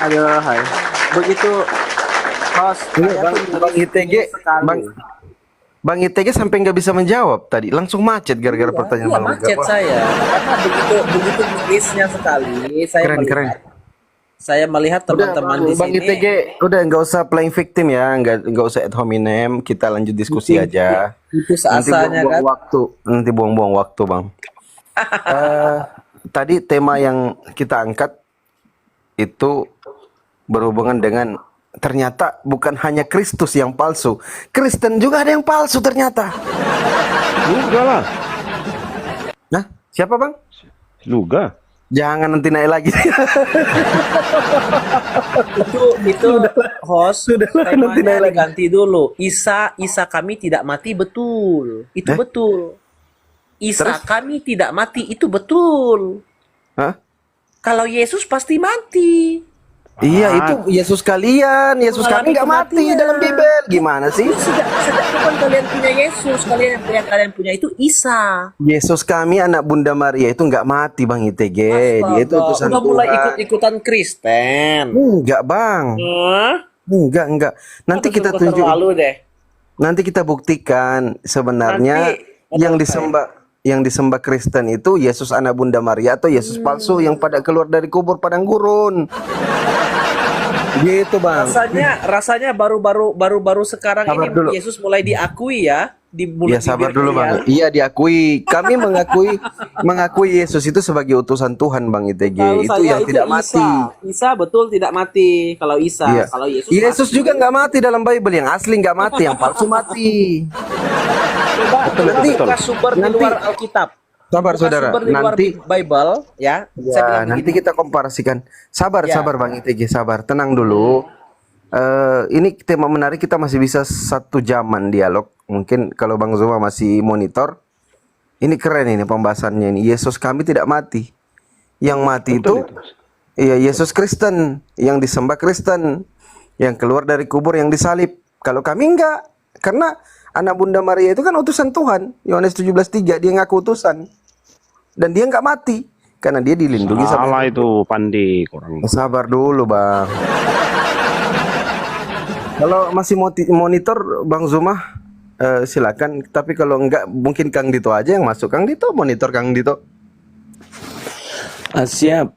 Aduh, hai. Begitu host. Bang ITG, Bang ITG sampai nggak bisa menjawab tadi, langsung macet gara-gara pertanyaan Bang Luga. Macet saya. Karena begitu mirisnya sekali. Saya melihat teman-teman di Bang sini. ITG, udah nggak usah playing victim ya, nggak usah ad hominem, kita lanjut diskusi aja. Itu Nanti seasanya buang-buang kan. waktu, nanti buang-buang waktu Bang. Tadi tema yang kita angkat itu berhubungan dengan ternyata bukan hanya Kristus yang palsu, Kristen juga ada yang palsu ternyata. Luga lah. Nah, siapa Bang? Luga. Jangan nanti naik lagi. itu host nanti temanya ganti dulu. Isa kami tidak mati, betul. Itu betul. Isa kami tidak mati, itu betul. Hah? Kalau Yesus pasti mati. Iya, itu Yesus kalian. Yesus kami nggak mati dalam Bible. Gimana sih? Sejak kapan kalian punya Yesus? Kalian punya itu Isa. Yesus kami anak Bunda Maria itu nggak mati Bang ITG. Dia itu utusan Udah mulai Tuhan. ikut-ikutan Kristen. Enggak Bang. Enggak. Nanti kita tunjuk. Nanti kita buktikan sebenarnya yang disembah Kristen itu Yesus anak Bunda Maria atau Yesus palsu yang pada keluar dari kubur padang gurun. Gitu Bang. Rasanya baru sekarang Sabar ini dulu. Yesus mulai diakui ya. Ya sabar dulu Bang. Iya diakui. Kami mengakui Yesus itu sebagai utusan Tuhan Bang ITG. Itu yang tidak mati. Isa betul tidak mati. Kalau Isa, Iya. kalau Yesus juga nggak mati dalam Bible. Yang asli nggak mati, yang palsu mati. Coba sumber di luar Alkitab. Sabar saudara, Sumber di luar nanti Bible ya. ya, nanti kita komparasikan. Sabar Bang ITG, sabar, tenang dulu. Ini tema menarik, kita masih bisa 1 jaman dialog. Mungkin kalau Bang Zuma masih monitor, ini keren ini pembahasannya ini. Yesus kami tidak mati. Yang mati itu iya Yesus Kristen, yang disembah Kristen, yang keluar dari kubur, yang disalib. Kalau kami enggak, karena anak Bunda Maria itu kan utusan Tuhan. Yohanes 17:3, dia ngaku utusan. Dan dia nggak mati karena dia dilindungi Salah itu Pandi kurang. Sabar dulu Bang. Kalau masih monitor Bang Zuma silakan, tapi kalau enggak mungkin Kang Dito aja yang masuk. Kang Dito monitor Kang Dito. Siap.